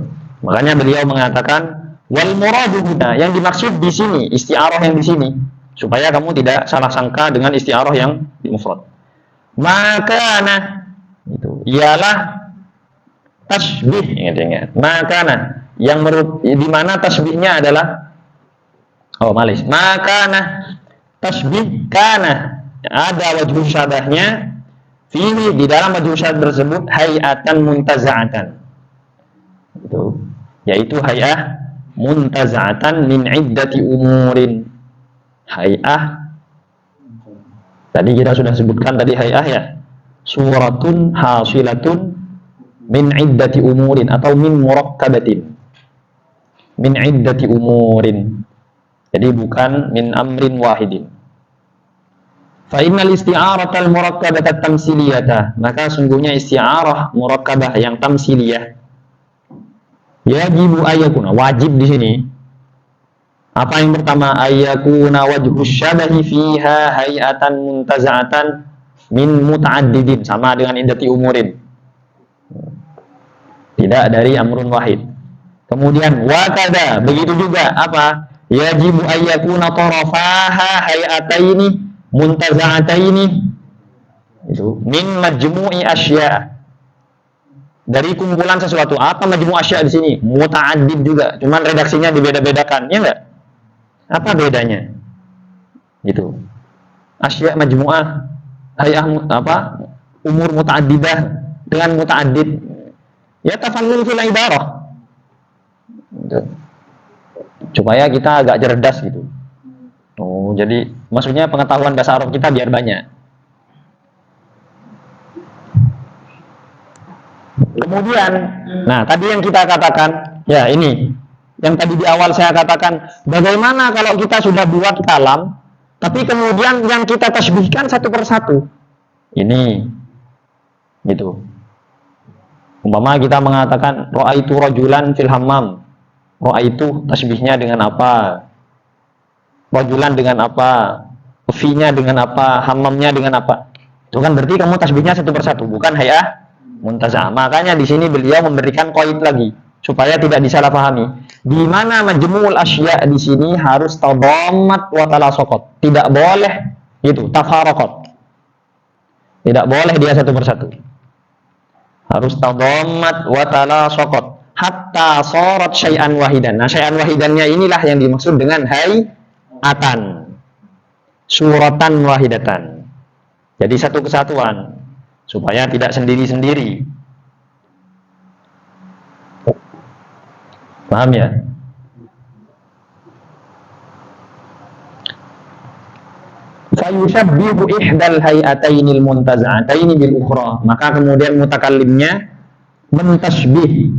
Makanya beliau mengatakan wal muradu huna, yang dimaksud di sini, isti'arah yang di sini, supaya kamu tidak salah sangka dengan isti'arah yang di mufrad. Maka itu ialah tasbih, ingat-ingat. Makana yang di mana tasbihnya adalah makana tasbih kana ada wajh syabahnya fihi, di dalam wajh syabah tersebut hay'atan muntaza'atan. Itu yaitu hay'ah muntaza'atan min iddati umurin. Hay'ah tadi kita sudah sebutkan tadi hay'ah ya. Suratun hasilatun min iddati umurin atau min murakkabatin. Min iddati umurin. Jadi bukan min amrin wahidin. Fa innal isti'aratal murakkabatat tamsiliyata, maka sungguhnya isti'arah murakkabah yang tamsiliyah yajibu ayyakuna, wajib di sini. Apa yang pertama? Ayyakuna wajhu syabahi fiha hay'atan muntaza'atan min muta'addidin, sama dengan iddati umurin. Tidak dari amrun wahid. Kemudian wakada, begitu juga apa? Yajibu ayyakuna tarafaha hayataini muntaza'ataini. Itu min majmu'i asya. Dari kumpulan sesuatu. Apa majmu' asya di sini? Muta'addid juga. Cuman redaksinya dibeda-bedakan, ya enggak? Apa bedanya? Gitu. Asya majmu'ah, hayah apa? Umur muta'addidah dengan muta'addid. Ya tafannun fil ibarah. Supaya kita agak cerdas gitu. Oh, jadi maksudnya pengetahuan bahasa Arab kita biar banyak. Kemudian, nah tadi yang kita katakan, ya ini, yang tadi di awal saya katakan, bagaimana kalau kita sudah buat kalam, tapi kemudian yang kita tasbihkan satu persatu. Ini, gitu. Umpama kita mengatakan, ra'aitu rajulan fil hammam. Ra'aitu tasbihnya dengan apa? Rajulan dengan apa? Fi-nya dengan apa? Hammamnya dengan apa? Itu kan berarti kamu tasbihnya satu persatu, bukan hayah muntaza'ah. Makanya di sini beliau memberikan qaid lagi supaya tidak disalahpahami. Di mana majmu'ul asya di sini harus tadammat wa talasaqat. Tidak boleh itu tafaraqat. Tidak boleh dia satu persatu. Harus tadammat wa talasaqat hatta sharat syai'an wahidan. Nah, syai'an wahidannya inilah yang dimaksud dengan hayatan. Suratan wahidatan. Jadi satu kesatuan supaya tidak sendiri-sendiri. Paham ya? Fayushabbihu ihdal hayatainil muntaza'ataini bil ukhra. Maka kemudian mutakallimnya mentasbih.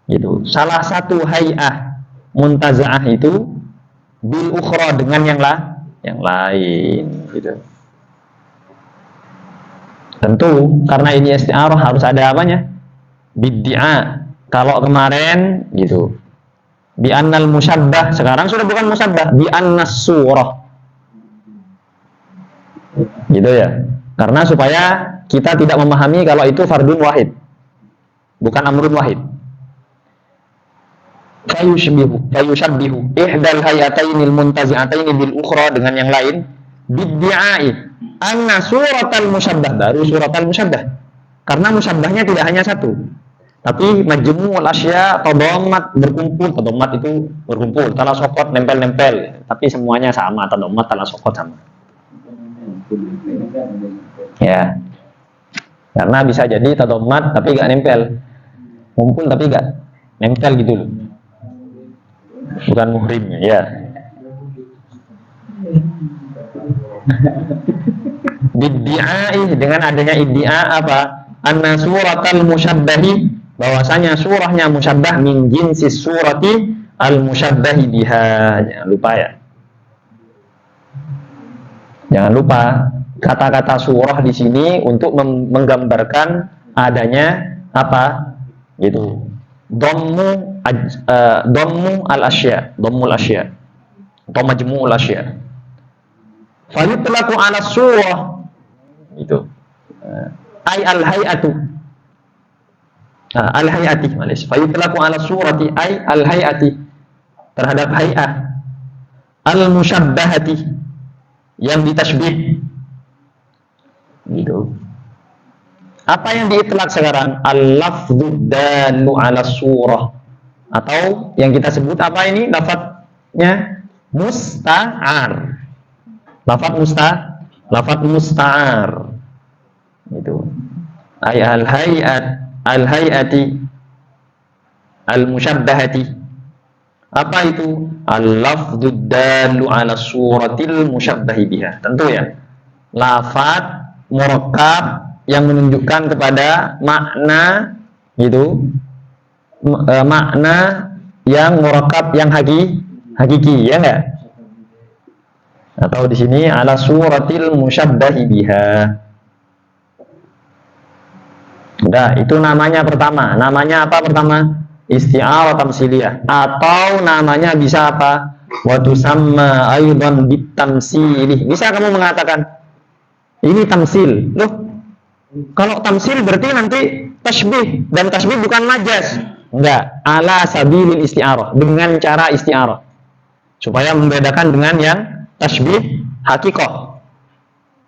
Gitu. Salah satu hay'ah muntaza'ah itu bil ukhra dengan yang lain gitu. Tentu karena ini isti'arah harus ada apanya? Bid'a. Kalau kemarin gitu. Bi annal musyabbah, sekarang sudah bukan musyabbah, bi annas surah. Gitu ya. Karena supaya kita tidak memahami kalau itu fardun wahid. Bukan amrun wahid. Fayushabbihu ihdal hayatainil muntazi'ataini bil ukhra dengan yang lain bid'i'ai anna suratal musyabbah, baru suratal musyabbah. Karena musyabbahnya tidak hanya satu, tapi majmu'ul asya tadammat, berkumpul. Tadammat itu berkumpul, talasaqat nempel-nempel, tapi semuanya sama, tadammat talasaqat sama. Ya. Karena bisa jadi tadammat tapi enggak nempel. Ngumpul tapi enggak nempel gitu loh. Bukan muhrim ya. Bid'i'ai, dengan adanya iddia apa? Anna suratal musyabbahi, bahwasanya surahnya musyabbah min jinsis surati al musyabbahi biha. Jangan lupa ya. Jangan lupa kata-kata surah di sini untuk menggambarkan adanya apa? Gitu. Dhammu al-asya, dhammul asya atau majmu'ul asya. Fayutlaqu 'ala surah itu ay al-hay'atu. Al-hay'ati, malis. Fayutlaqu 'ala surati ay al-hay'ati, terhadap hay'ah al-musyabbahati yang ditasbih. Gitu. Apa yang diitlaq sekarang? Al-lafdhu dalu 'ala surah, atau yang kita sebut apa ini? Lafadznya musta'ar. Lafadz musta'ar. Itu. Ay al-hay'ati al-musyabbahati. Apa itu? Al-lafdhu dalu 'ala suratil musyabbahi biha. Tentu ya. Lafadz murakkab yang menunjukkan kepada makna gitu, makna yang murakkab, yang hakiki, ya enggak? Atau di sini ala suratil musyabbahi biha. Udah, itu namanya pertama. Namanya apa pertama? Isti'arah tamsiliyah, atau namanya bisa apa? Wa tusamma aidan bitamsilih. Bisa kamu mengatakan ini tamsil. Loh, kalau tamsil berarti nanti tasbih, dan tasbih bukan majas. Enggak, ala sabilil isti'arah, dengan cara isti'arah. Supaya membedakan dengan yang tasbih hakikoh.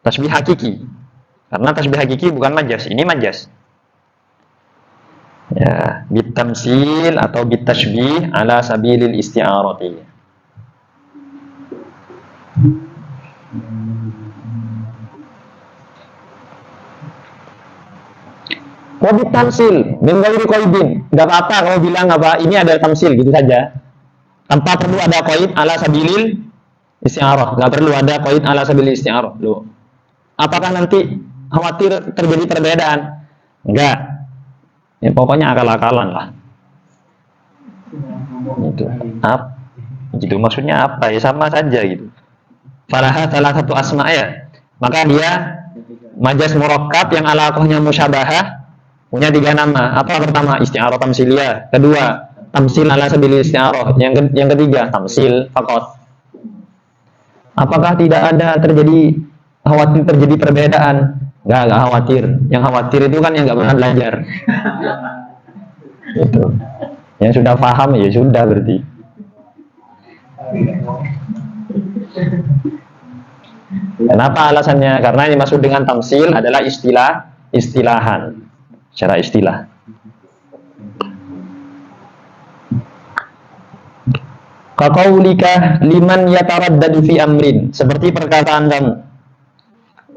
Tasbih hakiki. Karena tasbih hakiki bukan majas, ini majas. Ya, bitamsil atau bitashbih ala sabilil isti'arati. Wabit tamsil, min ghairi qaidin. Enggak apa-apa kalau bilang apa, ini ada tamsil gitu saja. Tanpa perlu ada qaid ala sabilil isti'arah. Enggak perlu ada qaid ala sabilil isti'arah. Loh. Apakah nanti khawatir terjadi perbedaan? Enggak. Ya, pokoknya akal-akalan lah. Itu. Apa? Gitu maksudnya apa? Ya sama saja gitu. Falaha salah satu asma ya. Maka dia majas murakkab yang alaqahnya musyabahah punya 3 nama. Apa pertama? Isti'arah tamsiliyah. Kedua, tamsil ala sabilil isti'arah. Yang ketiga, tamsil faqat. Apakah tidak ada khawatir terjadi perbedaan? Enggak khawatir. Yang khawatir itu kan yang enggak pernah belajar. Itu. Yang sudah paham ya sudah berarti. Kenapa alasannya? Karena yang dimaksud dengan tamsil adalah istilahan. Secara istilah. Kaqaulika liman yataraddadu fi amrin, seperti perkataan kamu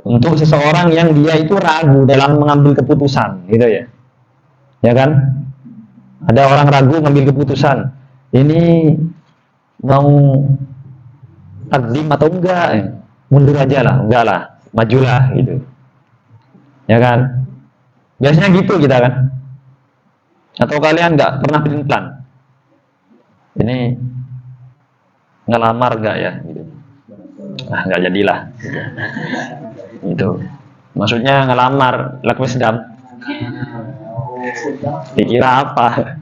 untuk seseorang yang dia itu ragu dalam mengambil keputusan, gitu ya. Ya kan? Ada orang ragu mengambil keputusan. Ini mau takdim atau enggak? Mundur aja lah, enggak lah, majulah gitu. Ya kan? Biasanya gitu kita kan. Atau kalian enggak pernah bikin plan? Ini ngelamar enggak ya gitu. Ah, enggak jadilah. Gitu. Maksudnya ngelamar, lakukan sedam. Dikira apa?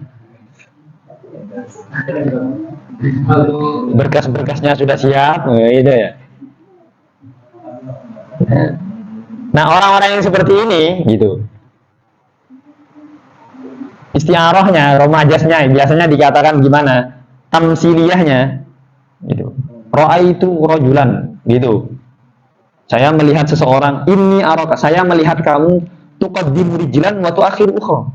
Berkas-berkasnya sudah siap, gitu ya. Nah, orang-orang yang seperti ini, gitu. Isti'arahnya, romajasnya, biasanya dikatakan gimana? Tamsiliyahnya, gitu. Ra'aitu rajulan, gitu. Saya melihat seseorang, inni araka, saya melihat kamu tuqaddimu rijlan wa tu'akhiru ukhra.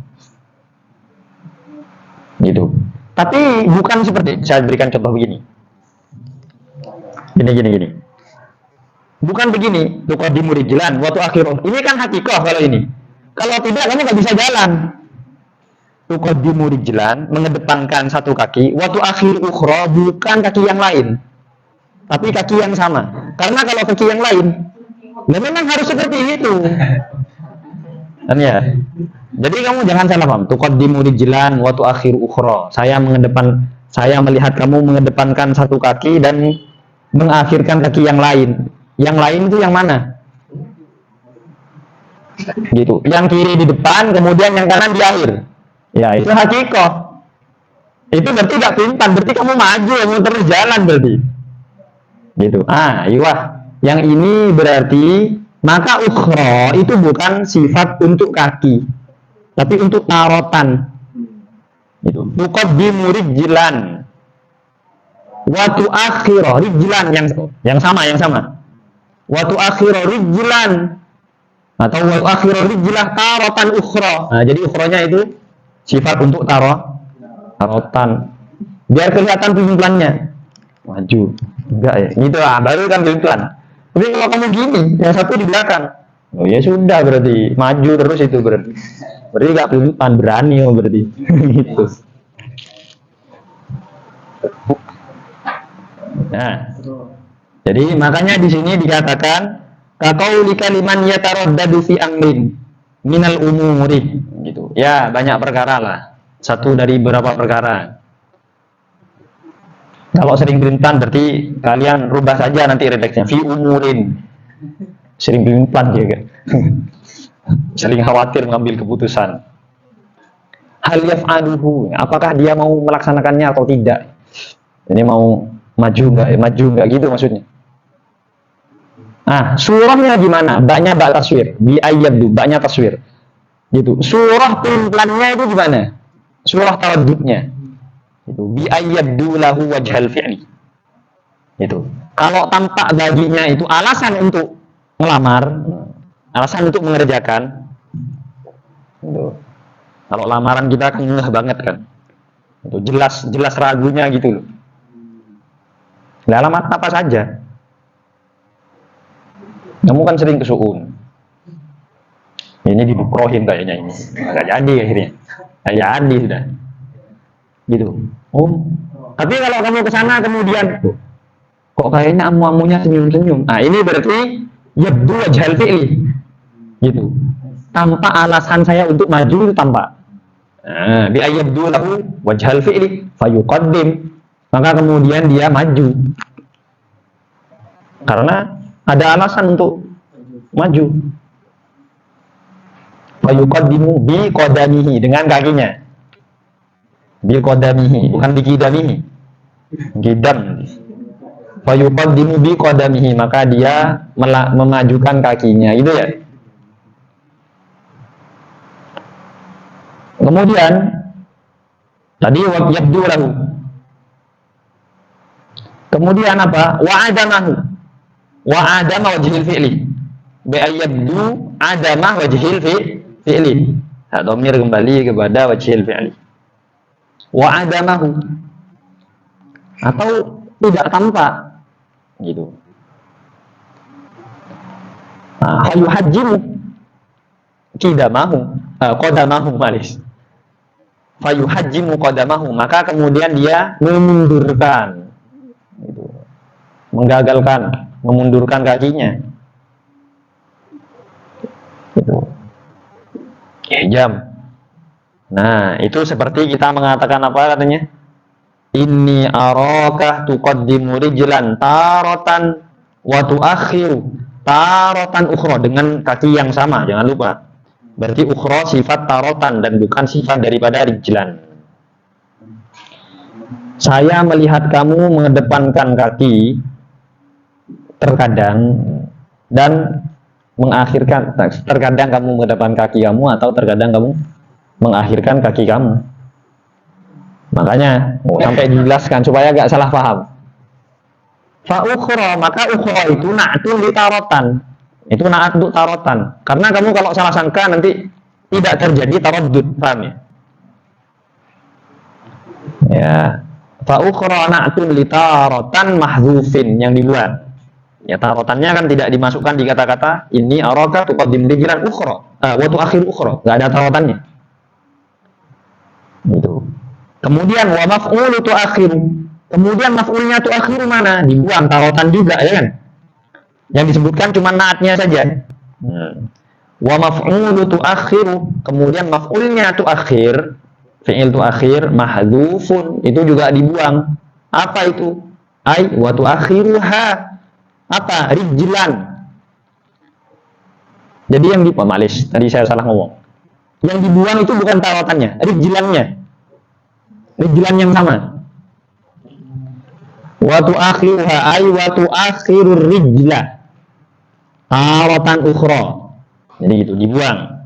Gitu. Tapi bukan seperti, saya berikan contoh begini. Gini. Bukan begini, tuqaddimu rijlan wa tu'akhiru. Ini kan hakikah kalau ini. Kalau tidak, kamu nggak bisa jalan. Tuqaddimu rijlan, mengedepankan satu kaki, wa tu'akhiru ukhra, bukan kaki yang lain. Tapi kaki yang sama. Karena kalau kaki yang lain, memang harus seperti itu. Kan ya. Jadi kamu jangan salah paham. Tuqaddimu rijlan wa tu'akhiru ukhra. Saya melihat kamu mengedepankan satu kaki dan mengakhirkan kaki yang lain. Yang lain itu yang mana? Gitu. Yang kiri di depan, kemudian yang kanan di akhir. Ya, itu hakikah. Itu berarti gak pintar, berarti kamu maju, kamu terus jalan berarti. Gitu. Iya. Yang ini berarti maka ukhra itu bukan sifat untuk kaki, tapi untuk tarotan. Itu. Tuqaddimu rijlan wa tu'akhiru rijlan, yang sama. Wa tu'akhiru rijlan atau wa tu'akhiru rijlah tarotan ukhra. Nah, jadi ukhronya itu sifat untuk tarotan. Biar kelihatan pelan-pelannya. Maju. Enggak ya. Gitu lah, baru kan pelan. Tapi kalau kamu gini, yang satu di belakang. Oh ya sudah berarti maju terus itu berarti. Berarti enggak pelan, berani oh berarti. Gitu. Nah. Jadi makanya di sini dikatakan kaqaulika liman yataraddadu fi amrin minal umuri gitu. Ya, banyak perkara lah. Satu dari beberapa perkara. Kalau sering pelimpan berarti kalian rubah saja nanti redaksinya fi umurin. Sering pelimpan juga. Sering khawatir mengambil keputusan. Hal yaf'aluhu, apakah dia mau melaksanakannya atau tidak? Ini mau maju enggak gitu maksudnya. Surahnya gimana? Baknya taswir. Bi ayat du, baknya taswir. Gitu. Surah pelimpannya itu gimana? surah taraddudnya. Itu bi ayyabdu lahu wajhal fi'li. Itu. Kalau tampak baginya itu alasan untuk melamar, alasan untuk mengerjakan. Itu. Kalau lamaran kita kan ngeh banget kan. Itu jelas ragunya gitu loh. Nah, alamat apa saja. Kamu kan sering ke suun. Ini dibukrohin kayaknya ini. Nggak jadi akhirnya. Nggak jadi sudah. Gitu. Oh. Tapi kalau kamu ke sana kemudian kok kayaknya amu-amunya senyum-senyum. Nah, ini berarti yabdu wajhal fi'li. Gitu. Tanpa alasan saya untuk maju itu tampak. Nah, bi ayyabdu lahu wajhal fi'li fayuqaddim. Maka kemudian dia maju. Karena ada alasan untuk maju. Fayuqaddimu bi qadamihi, dengan kakinya. Bi qadamihi, bukan bi qidamihi. Qidam. Fayuqaddimu bi qadamihi, maka dia memajukan kakinya, gitu ya. Kemudian tadi yabdu lahu. Kemudian apa? Wa'adamahu. Wa'adama wajhil fi'li. Bi ayyabdu adama wajhil fi'li. Dhamir kembali kepada wajhil fi'li. Wa'adamahu. Atau tidak tampak. Gitu. Fayuhajjimu qidamahu. Qadamahu malis. Fayuhajjimu qadamahu. Maka kemudian dia memundurkan. Gitu. Menggagalkan, memundurkan kakinya. Gitu. Jam. Nah, itu seperti kita mengatakan apa katanya? Inni arakah tuqaddimu rijlan taratan wa tuakhiru taratan ukhra, dengan kaki yang sama, jangan lupa. Berarti ukhra sifat taratan dan bukan sifat daripada rijlan. Saya melihat kamu mengedepankan kaki terkadang dan mengakhirkan, terkadang kamu mengedepankan kaki kamu atau terkadang kamu mengakhirkan kaki kamu. Makanya sampai dijelaskan supaya gak salah paham. Fa ukhra, maka ukhra itu na'tun li taratan. Itu na'at untuk taratan. Karena kamu kalau salah sangka nanti tidak terjadi taraddud, paham ya? Ya. Fa ukhra na'tun li taratan mahdzufin, yang dibuat. Ya, tarotannya kan tidak dimasukkan di kata-kata ini araka tuqaddim rijlan ukhra wa tuakhir ukhra, enggak ada tarotannya. Gitu. Kemudian wa maf'ulu tuakhir. Kemudian maf'ulnya tuakhir mana? Dibuang, tarotan juga ya kan? Yang disebutkan cuma naatnya saja. Wa maf'ulu tuakhir, kemudian maf'ulnya tuakhir, fi'il tuakhir mahdhufun, itu juga dibuang. Apa itu? Ai wa tuakhiruha. Apa? Rijlan. Jadi yang malis, tadi saya salah ngomong. Yang dibuang itu bukan tarotannya, rijlannya. Rijlan yang sama. Wa tuakhiruha ai wa tuakhirur rijla. Taratan ukhra. Jadi gitu, dibuang.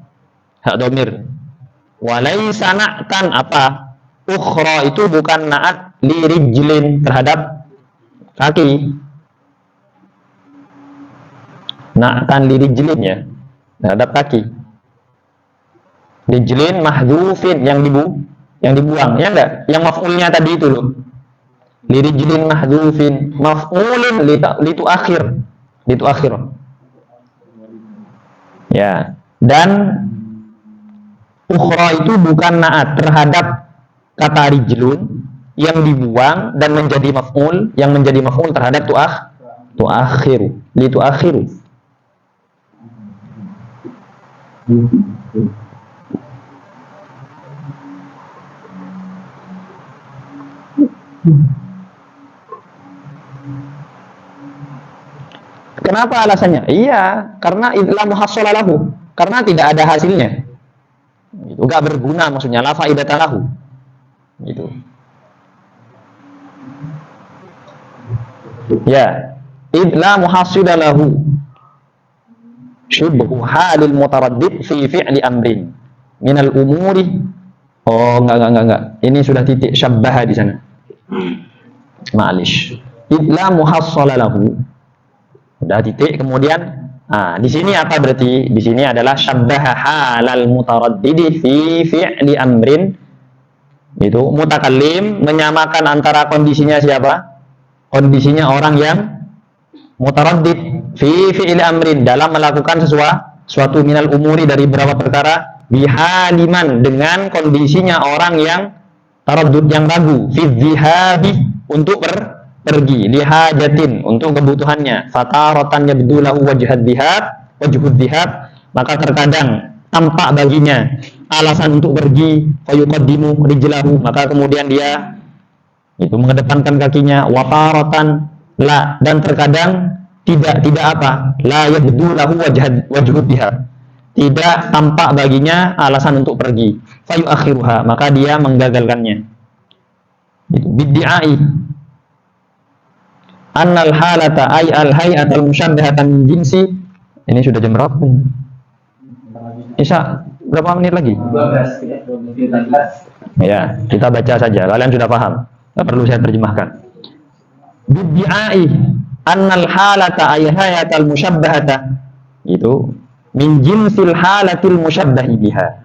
Hak dhamir. Wa laisa na'tan, apa? Ukhra itu bukan na'at li rijlin, terhadap kaki. Na'tan li rijlin, ya, terhadap kaki. Rijlin mahdhufin, yang dibuang, ya enggak? Yang maf'ulnya tadi itu loh. Li rijlin mahdhufin, maf'ulun li tuakhir. Ya, dan ukhra itu bukan na'at terhadap kata rijlun yang dibuang dan menjadi maf'ul, yang menjadi maf'ul terhadap tuakhir, li tuakhiru. Kenapa alasannya? Iya, karena idla muhassala lahu, karena tidak ada hasilnya. Itu enggak berguna, maksudnya la faidata lahu. Gitu. Ya, idla muhassila lahu. Syubhu halil mutaraddid fi fi'li amrin minal umuri Oh, enggak. Ini sudah titik syabbaha di sana. Ma'alish. Idla muhassala lahu. Udah titik, kemudian di sini apa berarti? Di sini adalah syabbaha halal mutaraddidi fi fi'li amrin. Itu mutakallim menyamakan antara kondisinya siapa? Kondisinya orang yang mutaraddid fi fi'li amrin dalam melakukan suatu minal umuri dari beberapa perkara, bihaliman dengan kondisinya orang yang taraddud, yang ragu, fi dzihabi untuk pergi, lihajatin untuk kebutuhannya, fataratan yabdulahu wajhud dzihab, maka terkadang tampak baginya alasan untuk pergi, fayuqaddimu rijlahu, maka kemudian dia itu mengedepankan kakinya, wataratan la, dan terkadang tidak apa, la yabdulahu wajhud dzihab, tidak tampak baginya alasan untuk pergi, fayuakhiruha, maka dia menggagalkannya. Itu bid'ai annal halata ay al hay'atal musyabbahatan min jinsi. Ini sudah jam berapa? Isya berapa menit lagi? 12. Ya, kita baca saja. Kalian sudah paham. Tidak perlu saya terjemahkan. Bid'ai annal halata ay hayatal musyabbahata, itu min jinsil halatil musyabbahi biha.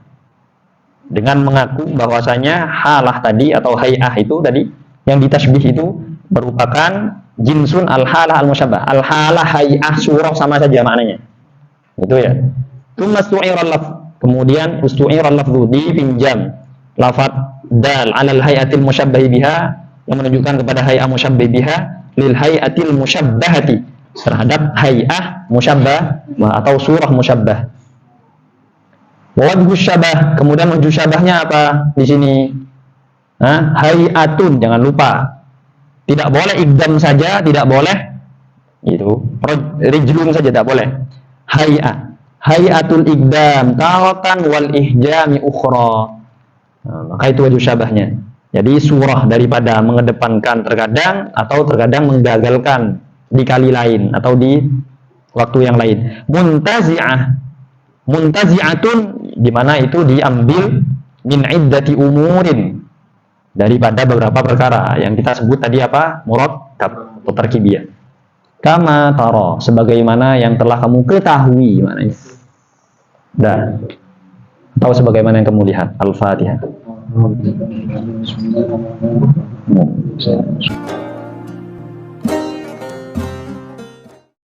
Dengan mengaku bahwasanya halah tadi atau hay'ah itu tadi yang ditasbih itu merupakan jinsun al-halah al-musyabbah. Al-halah, hay'ah, surah sama saja maknanya. Itu ya. Kemudian ustu'iral lafzu, dipinjam lafaz dal alal hayatil musyabbah biha, yang menunjukkan kepada hay'ah musyabbah biha, lil hayatil musyabbahati, terhadap hay'ah musyabbah atau surah musyabbah. Wajhu syabah, kemudian wajhu syabahnya apa di sini? Hay'atun, jangan lupa. Tidak boleh idgham saja, tidak boleh itu rijlun saja, tidak boleh. Hay'atul idgham taratan wal ihjami ukhra. Maka itu wajhu syabahnya. Jadi surah daripada mengedepankan terkadang atau terkadang menggagalkan di kali lain atau di waktu yang lain. Muntazi'atun, di mana itu diambil min iddati umurin, daripada beberapa perkara yang kita sebut tadi apa? Murakkab atau tarkibiyah. Kama taro, sebagaimana yang telah kamu ketahui maknanya. Dan atau sebagaimana yang kamu lihat. Al-Fatihah.